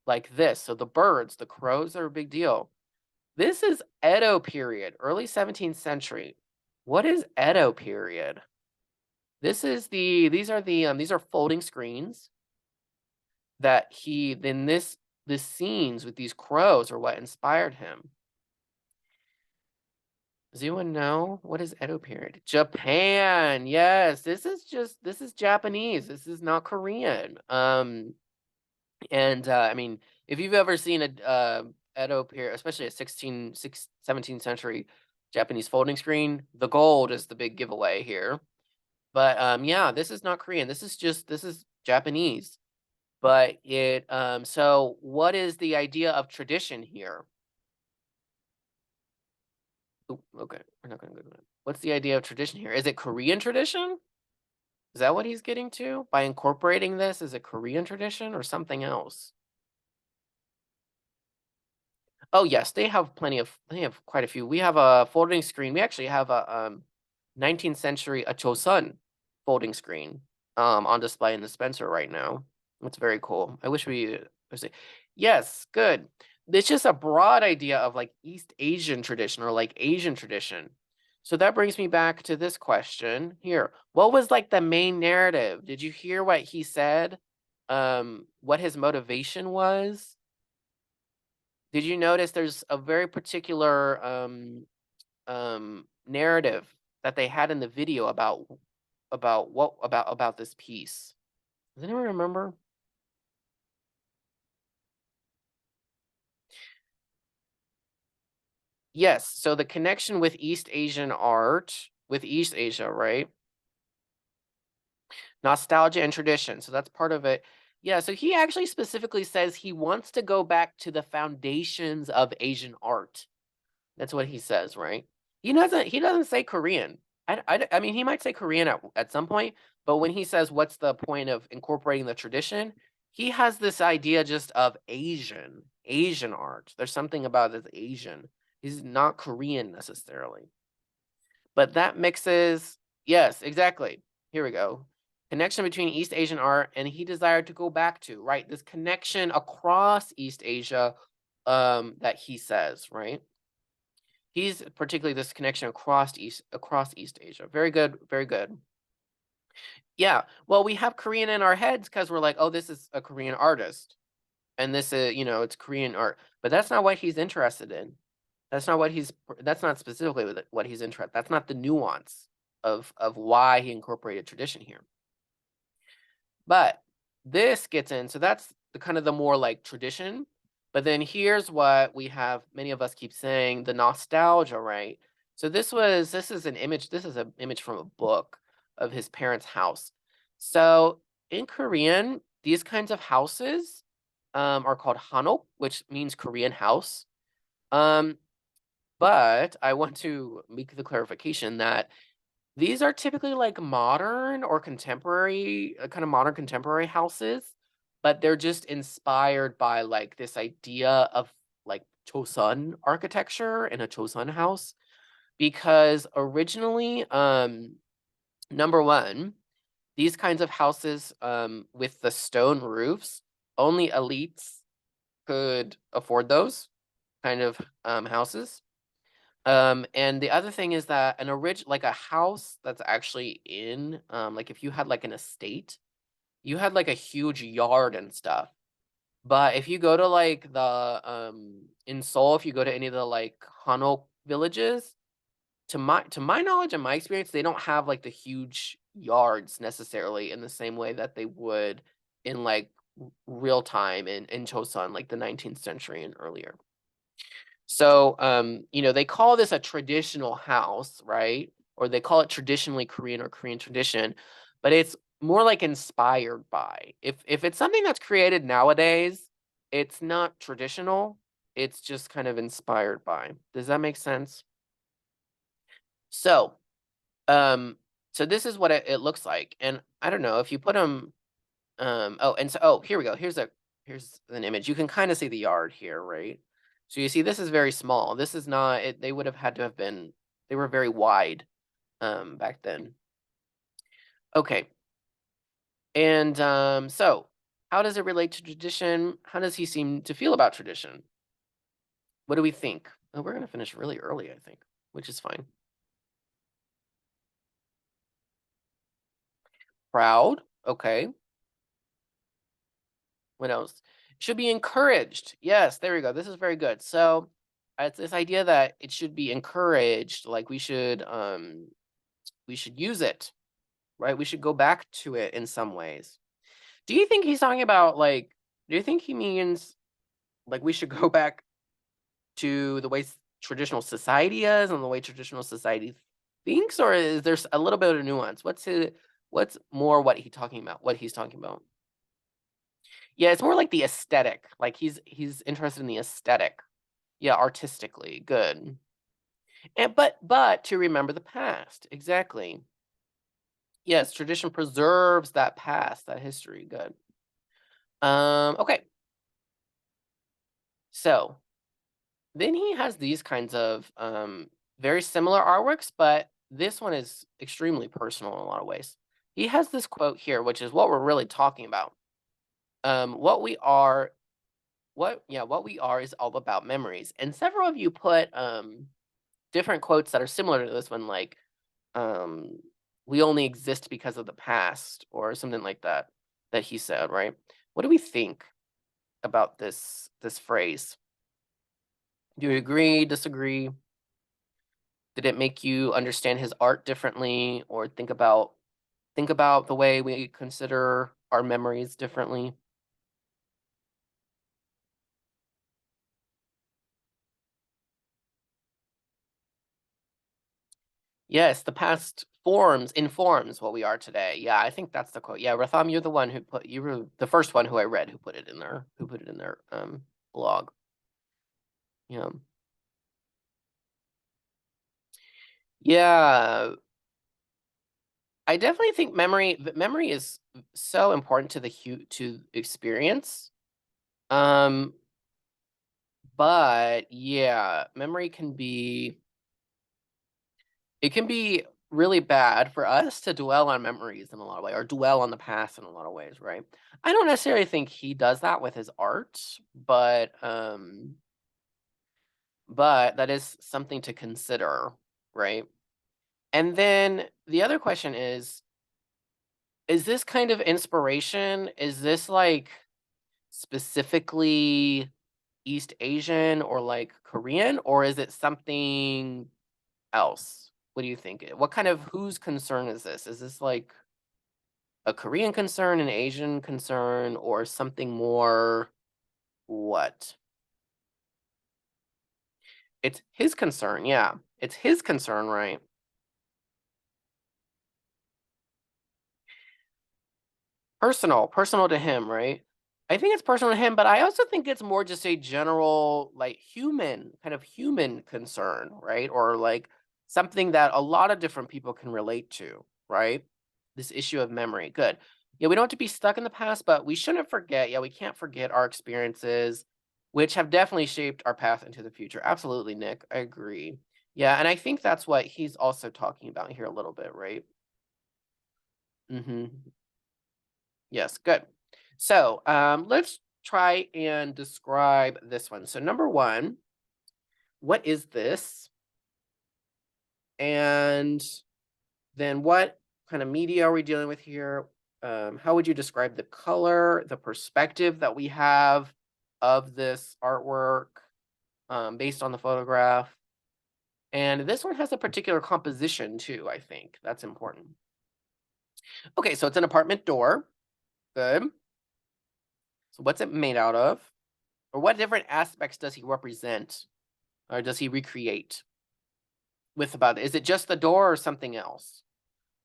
like this. So the birds, the crows are a big deal. This is Edo period, early 17th century. What is Edo period? These are folding screens that this scenes with these crows are what inspired him. Does anyone know what is Edo period? Japan. Yes, this is Japanese. This is not Korean. And I mean, if you've ever seen a Edo period, especially a 17th century Japanese folding screen, the gold is the big giveaway here. But yeah, this is not Korean. This is Japanese. But so what is the idea of tradition here? Oop, okay, we're not gonna go to that. What's the idea of tradition here? Is it Korean tradition? Is that what he's getting to? By incorporating this, is it Korean tradition or something else? Oh, yes, they have quite a few. We have a folding screen. We actually have a 19th century a Chosun folding screen on display in the Spencer right now. It's very cool. I wish we yes, good. It's just a broad idea of like East Asian tradition or like Asian tradition. So that brings me back to this question here. What was like the main narrative? Did you hear what he said? What his motivation was? Did you notice there's a very particular narrative that they had in the video about this piece? Does anyone remember? Yes, so the connection with East Asian art, with East Asia, right? Nostalgia and tradition. So that's part of it. Yeah, so he actually specifically says he wants to go back to the foundations of Asian art. That's what he says, right? He doesn't say Korean. I mean, he might say Korean at some point, but when he says, "What's the point of incorporating the tradition?" He has this idea just of Asian art. There's something about it that's Asian. He's not Korean necessarily. But that mixes yes, exactly. Here we go. Connection between East Asian art and he desired to go back to, right? This connection across East Asia, that he says, right? He's particularly this connection across East Asia. Very good, very good. Yeah. Well, we have Korean in our heads because we're like, oh, this is a Korean artist. And this is, it's Korean art. But that's not what he's interested in. That's not specifically what he's interested. That's not the nuance of why he incorporated tradition here. But this gets in, so that's the kind of the more like tradition. But then here's what we have, many of us keep saying, the nostalgia, right? So this is an image from a book of his parents' house. So in Korean, these kinds of houses are called hanok, which means Korean house. But I want to make the clarification that these are typically like modern or contemporary, kind of modern contemporary houses, but they're just inspired by like this idea of like Chosun architecture in a Chosun house. Because originally, number one, these kinds of houses with the stone roofs, only elites could afford those kind of houses. And the other thing is that like a house that's actually in, like if you had like an estate, you had like a huge yard and stuff. But if you go to like in Seoul, if you go to any of the like Hanok villages, to my knowledge and my experience, they don't have like the huge yards necessarily in the same way that they would in like real time in Chosun, like the 19th century and earlier. So, they call this a traditional house, right? Or they call it traditionally Korean or Korean tradition, but it's more like inspired by. If it's something that's created nowadays, it's not traditional. It's just kind of inspired by. Does that make sense? So, um, so this is what it looks like. And I don't know if you put them, here we go. Here's an image. You can kind of see the yard here, right? So you see this is very small. This is not it, they would have had to have been they were very wide back then. Okay. And so how does it relate to tradition? How does he seem to feel about tradition? What do we think? Oh, we're gonna finish really early, I think, which is fine. Proud. Okay. What else? Should be encouraged. Yes, there we go. This is very good. So it's this idea that it should be encouraged, like we should use it, right? We should go back to it in some ways. Do you think he's talking about like do you think he means like we should go back to the way traditional society is and the way traditional society thinks, or is there a little bit of nuance? What's more what he's talking about? Yeah, it's more like the aesthetic. Like he's interested in the aesthetic. Yeah, artistically. Good. And but to remember the past. Exactly. Yes, tradition preserves that past, that history. Good. Okay. So then he has these kinds of very similar artworks, but this one is extremely personal in a lot of ways. He has this quote here, which is what we're really talking about. What we are what we are is all about memories. And several of you put different quotes that are similar to this one, like um, we only exist because of the past or something like that, that he said, right? What do we think about this phrase? Do you agree, disagree? Did it make you understand his art differently or think about the way we consider our memories differently? Yes, the past informs what we are today. Yeah, I think that's the quote. Yeah, Ratham, you were the first one who I read who put it in their blog. Yeah. Yeah. I definitely think memory is so important to to experience. Um, but yeah, memory can be it can be really bad for us to dwell on memories in a lot of ways, or dwell on the past in a lot of ways, right? I don't necessarily think he does that with his art, but that is something to consider, right? And then the other question is this kind of inspiration, is this like specifically East Asian or like Korean, or is it something else? What do you think? What kind of whose concern is this? Is this like a Korean concern, an Asian concern, or something more what? It's his concern, yeah. It's his concern, right? Personal to him, right? I think it's personal to him, but I also think it's more just a general, like, human concern, right? Or, like, something that a lot of different people can relate to, right? This issue of memory, good. Yeah, we don't have to be stuck in the past, but we shouldn't forget, yeah, we can't forget our experiences, which have definitely shaped our path into the future. Absolutely, Nick, I agree. Yeah, and I think that's what he's also talking about here a little bit, right? Mhm. Yes, good. So let's try and describe this one. So, number one, what is this? And then what kind of media are we dealing with here? How would you describe the color, the perspective that we have of this artwork based on the photograph? And this one has a particular composition too, I think. That's important. Okay, so it's an apartment door. Good. So, what's it made out of? Or what different aspects does he represent? Or does he recreate with about it? Is it just the door or something else?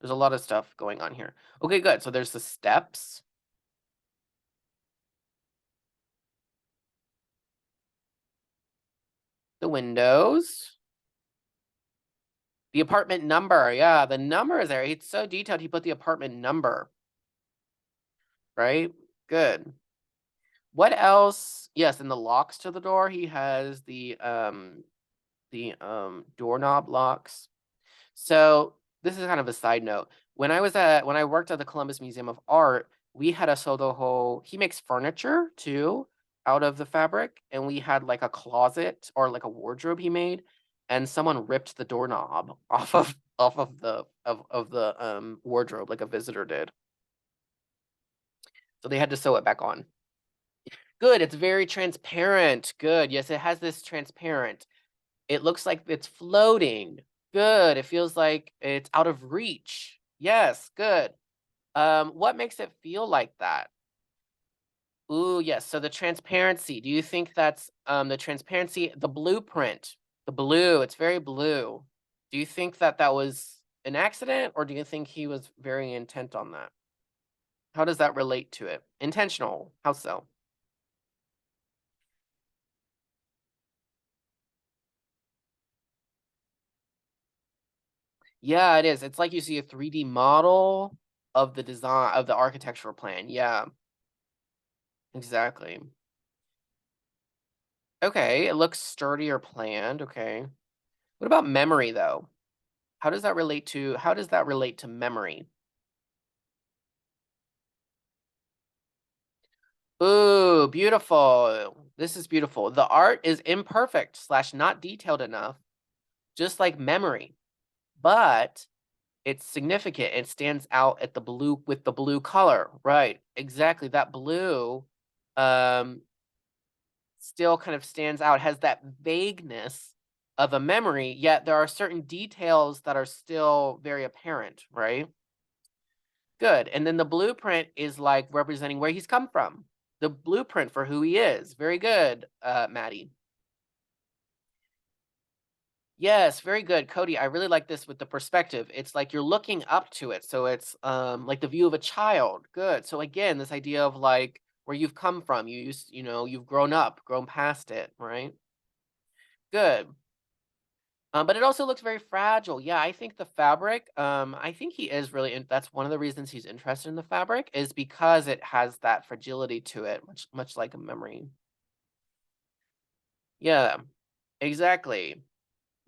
There's a lot of stuff going on here. Okay, good. So there's the steps, the windows, the apartment number. Yeah, the number is there. It's so detailed. He put the apartment number, right? Good. What else? Yes, in the locks to the door, he has the doorknob locks. So this is kind of a side note. When I worked at the Columbus Museum of Art, we had a Sodoho. He makes furniture too out of the fabric, and we had like a closet or like a wardrobe he made, and someone ripped the doorknob off of the wardrobe like a visitor did. So they had to sew it back on. Good, it's very transparent. Good. Yes, it has this transparent. It looks like it's floating. Good. It feels like it's out of reach. Yes, good. What makes it feel like that? Ooh, yes. So the transparency. Do you think that's the transparency, the blueprint, the blue? It's very blue. Do you think that that was an accident, or do you think he was very intent on that? How does that relate to it? Intentional. How so? Yeah, it is. It's like you see a 3D model of the design of the architectural plan. Yeah, exactly. Okay, it looks sturdy or planned. Okay. What about memory though? How does that relate to memory? Ooh, beautiful. This is beautiful. The art is imperfect slash not detailed enough, just like memory, but it's significant. It stands out at the blue with the blue color. Right. Exactly. That blue um still kind of stands out, has that vagueness of a memory, yet there are certain details that are still very apparent, right? Good. And then the blueprint is like representing where he's come from. The blueprint for who he is. Very good, Maddie. Yes, very good. Cody, I really like this with the perspective. It's like you're looking up to it. So it's like the view of a child. Good. So again, this idea of like where you've come from. You've grown up, grown past it, right? Good. But it also looks very fragile. Yeah, I think the fabric, I think he is really that's one of the reasons he's interested in the fabric is because it has that fragility to it, much like a memory. Yeah, exactly.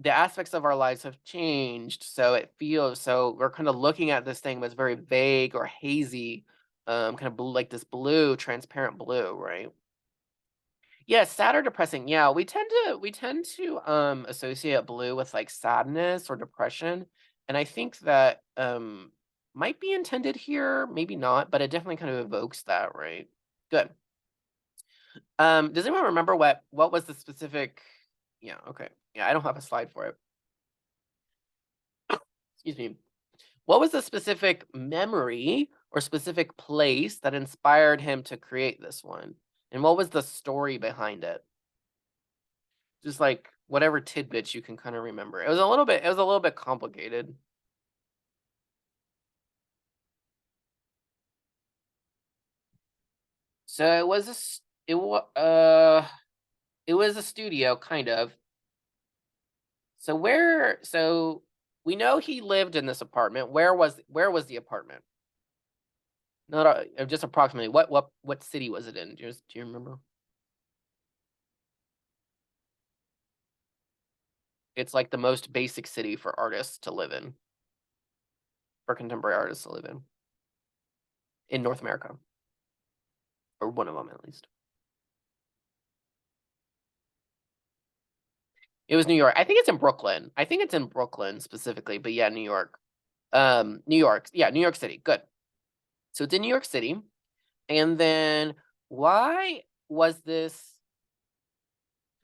The aspects of our lives have changed, so it feels so we're kind of looking at this thing that's very vague or hazy, kind of blue, like this blue, transparent blue, right? Yeah, sad or depressing. Yeah, we tend to associate blue with like sadness or depression. And I think that might be intended here, maybe not, but it definitely kind of evokes that, right? Good. Does anyone remember what was the specific yeah, okay. Yeah, I don't have a slide for it. Excuse me. What was the specific memory or specific place that inspired him to create this one? And what was the story behind it? Just like whatever tidbits you can kind of remember. It was a little bit complicated. So it was a studio kind of. So we know he lived in this apartment. Where was the apartment? Not just approximately what city was it in? Do you remember? It's like the most basic city for artists to live in, for contemporary artists to live in North America, or one of them at least. It was New York. I think it's in Brooklyn. I think it's in Brooklyn specifically, but yeah, New York. New York. Yeah, New York City. Good. So it's in New York City. And then why was this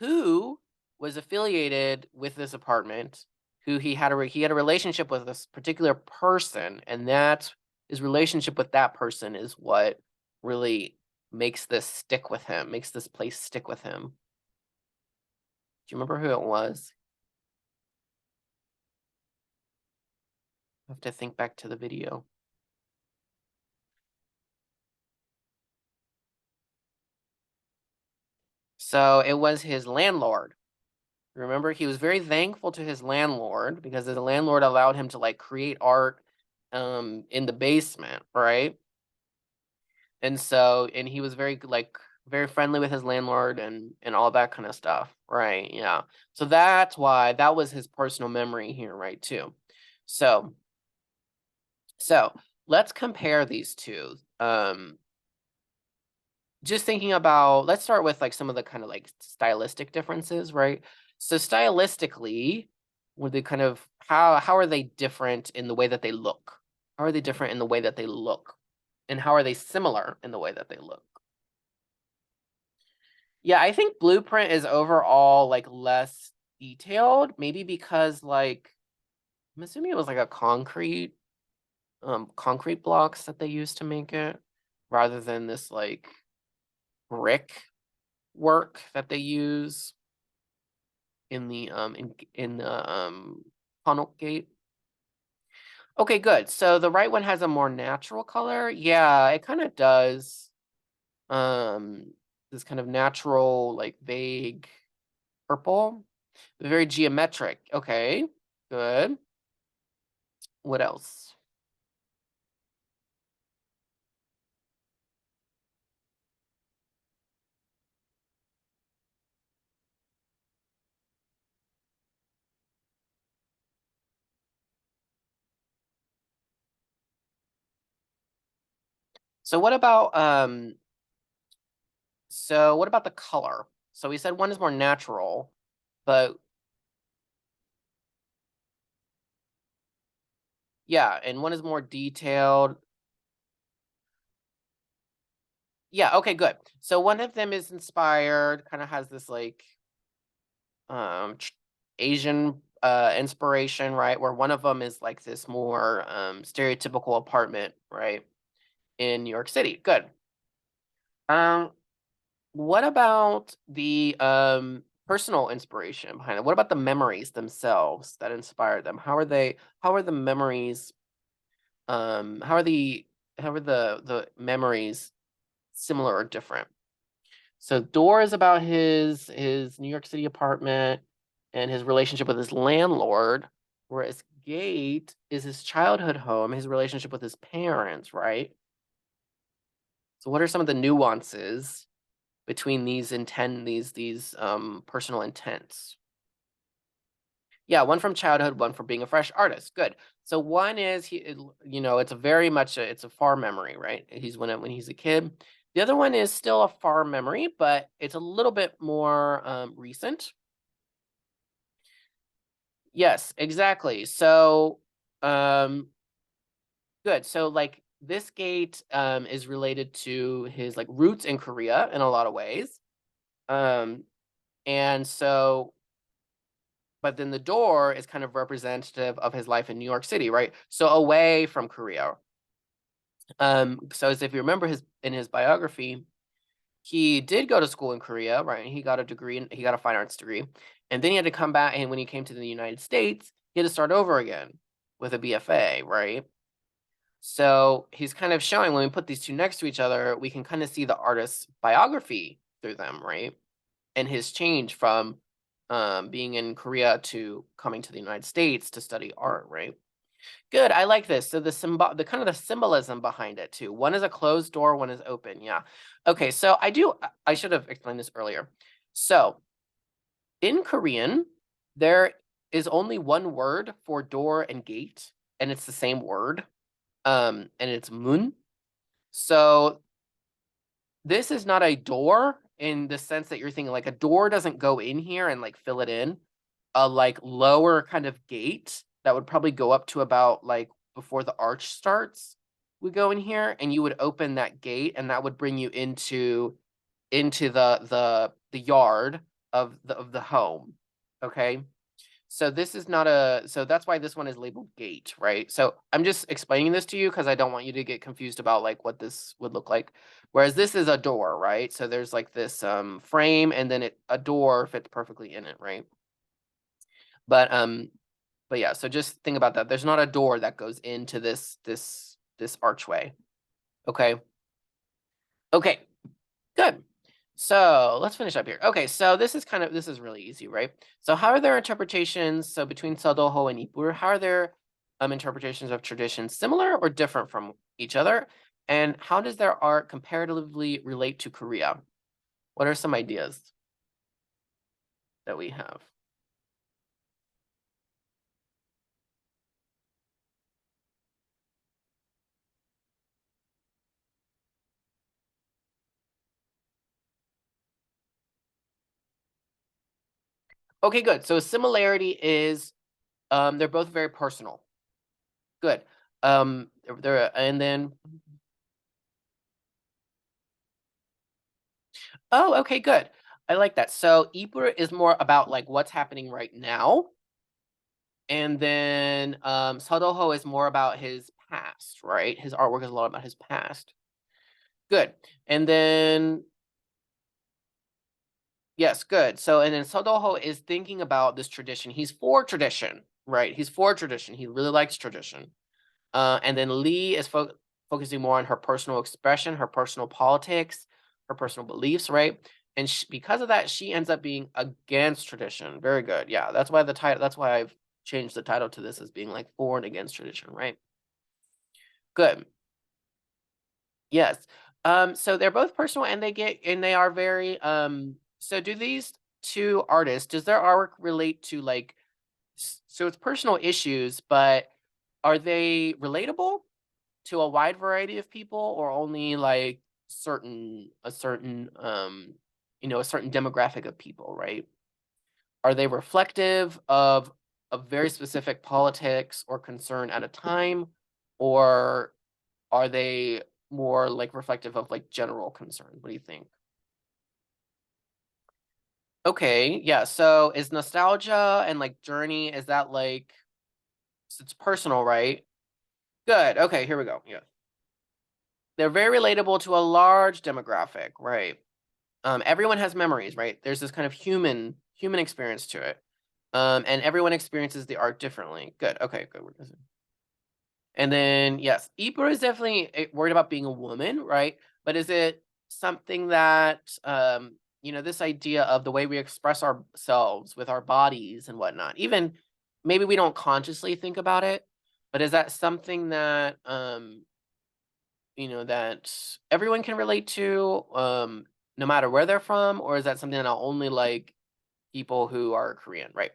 who was affiliated with this apartment? Who he had a relationship with this particular person, and that his relationship with that person is what really makes this stick with him, makes this place stick with him. Do you remember who it was? I have to think back to the video. So it was his landlord. Remember, he was very thankful to his landlord because the landlord allowed him to like create art in the basement, right? And he was very like very friendly with his landlord and all that kind of stuff, right? Yeah. So that's why that was his personal memory here, right, too. So so let's compare these two. Just thinking about let's start with like some of the kind of like stylistic differences, right? So stylistically, would they kind of how are they different in the way that they look? How are they different in the way that they look? And how are they similar in the way that they look? Yeah, I think Blueprint is overall like less detailed, maybe because like I'm assuming it was like a concrete blocks that they used to make it rather than this like brick work that they use in the funnel gate. Okay, good. So the right one has a more natural color. Yeah, it kind of does. Um, this kind of natural, like vague purple, very geometric. Okay, good. What else? So what about the color? So we said one is more natural, but yeah, and one is more detailed. Yeah, okay, good. So one of them is inspired, kind of has this like Asian inspiration, right? Where one of them is like this more stereotypical apartment, right? In New York City. Good. Um, what about the personal inspiration behind it? What about the memories themselves that inspired them? How are the memories how are the memories similar or different? So Door is about his New York City apartment. and his relationship with his landlord, whereas Gate is his childhood home, his relationship with his parents, right? So what are some of the nuances between these personal intents? Yeah, one from childhood, one from being a fresh artist. Good. So one is it's a very much it's a far memory, right? He's when he's a kid. The other one is still a far memory, but it's a little bit more recent. Yes, exactly. So good. So like this gate is related to his like roots in Korea in a lot of ways. Um and so but then the door is kind of representative of his life in New York City, right? So away from Korea. So as if you remember in his biography, he did go to school in Korea, right? And he got a degree and he got a fine arts degree. And then he had to come back, and when he came to the United States, he had to start over again with a BFA, right? So he's kind of showing when we put these two next to each other, we can kind of see the artist's biography through them, right? And his change from being in Korea to coming to the United States to study art, right? Good, I like this. So the kind of the symbolism behind it too. One is a closed door, one is open. Yeah. Okay, so I should have explained this earlier. So in Korean, there is only one word for door and gate, and it's the same word. And it's mun. So this is not a door in the sense that you're thinking like a door doesn't go in here and like fill it in. A like lower kind of gate that would probably go up to about like before the arch starts would go in here, and you would open that gate, and that would bring you into the yard of the home. Okay. So this is not so that's why this one is labeled gate, right? So I'm just explaining this to you because I don't want you to get confused about like what this would look like. Whereas this is a door, right? So there's like this frame, and then a door fits perfectly in it, right? But yeah, so just think about that. There's not a door that goes into this archway. Okay. Okay. Good. So let's finish up here. Okay, so this is really easy, right? So how are their interpretations? So between Sadoho and Ippur, how are their interpretations of traditions similar or different from each other? And how does their art comparatively relate to Korea? What are some ideas that we have? Okay, good. So similarity is they're both very personal. Good. They're and then oh, okay, good. I like that. So Ippur is more about like what's happening right now. And then Sadoho is more about his past, right? His artwork is a lot about his past. Good. And then yes, good. So and then Sadoho is thinking about this tradition. He's for tradition, right? He's for tradition. He really likes tradition. And then Lee is focusing more on her personal expression, her personal politics, her personal beliefs, right? And because of that, she ends up being against tradition. Very good. Yeah, that's why the title. That's why I've changed the title to this as being like for and against tradition, right? Good. Yes. So they're both personal, and they are very so do these two artists, does their artwork relate to like so it's personal issues, but are they relatable to a wide variety of people, or only like a certain a certain demographic of people, right? Are they reflective of a very specific politics or concern at a time, or are they more like reflective of like general concerns? What do you think? Okay, yeah. So is nostalgia and like journey, is that like it's personal, right? Good. Okay, here we go. Yeah. They're very relatable to a large demographic, right? Everyone has memories, right? There's this kind of human experience to it. And everyone experiences the art differently. Good. Okay, good. And then yes, Ippur is definitely worried about being a woman, right? But is it something that this idea of the way we express ourselves with our bodies and whatnot. Even maybe we don't consciously think about it, but is that something that that everyone can relate to, no matter where they're from, or is that something that only like people who are Korean, right?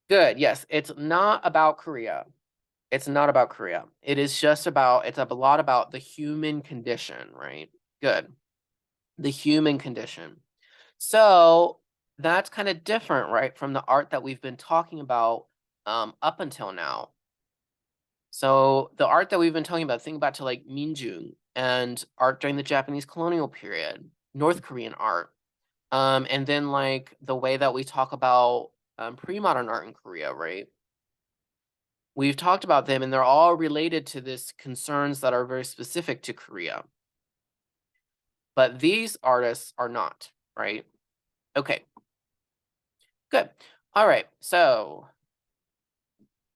Good. Yes, it's not about Korea. It's not about Korea. It is just about it's a lot about the human condition, right? Good. The human condition. So that's kind of different, right, from the art that we've been talking about up until now. So the art that we've been talking about, think back to like Minjung and art during the Japanese colonial period, North Korean art, and then like the way that we talk about pre-modern art in Korea, right? We've talked about them, and they're all related to this concerns that are very specific to Korea. But these artists are not, right? Okay, good. All right, so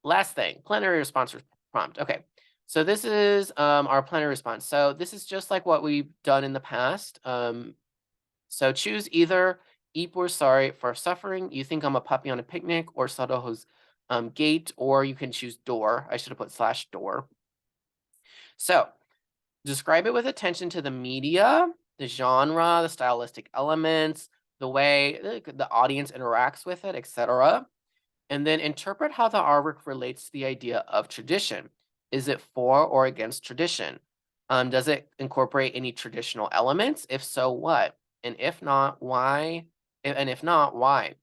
last thing, plenary response prompt. Okay, so this is our plenary response. So this is just like what we've done in the past. So choose either Eep or sorry for suffering. You think I'm a puppy on a picnic, or Sadoho's gate, or you can choose door. I should have put slash door. So describe it with attention to the media, the genre, the stylistic elements, the way the audience interacts with it, etc. And then interpret how the artwork relates to the idea of tradition. Is it for or against tradition? Does it incorporate any traditional elements? If so, what? And if not, why? And if not, why?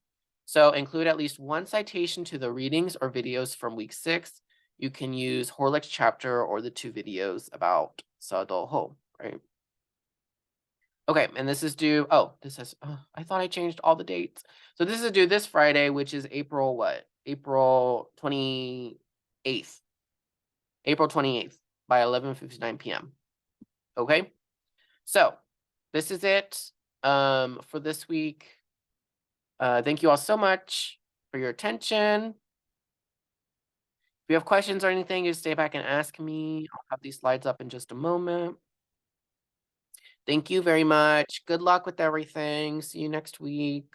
So include at least one citation to the readings or videos from week 6. You can use Horlick's chapter or the 2 videos about Sadoho, right? Okay, and this is due, this is, I thought I changed all the dates. So this is due this Friday, which is April what? April 28th. April 28th by 11:59 p.m. Okay? So this is it for this week. Thank you all so much for your attention. If you have questions or anything, you stay back and ask me. I'll have these slides up in just a moment. Thank you very much. Good luck with everything. See you next week.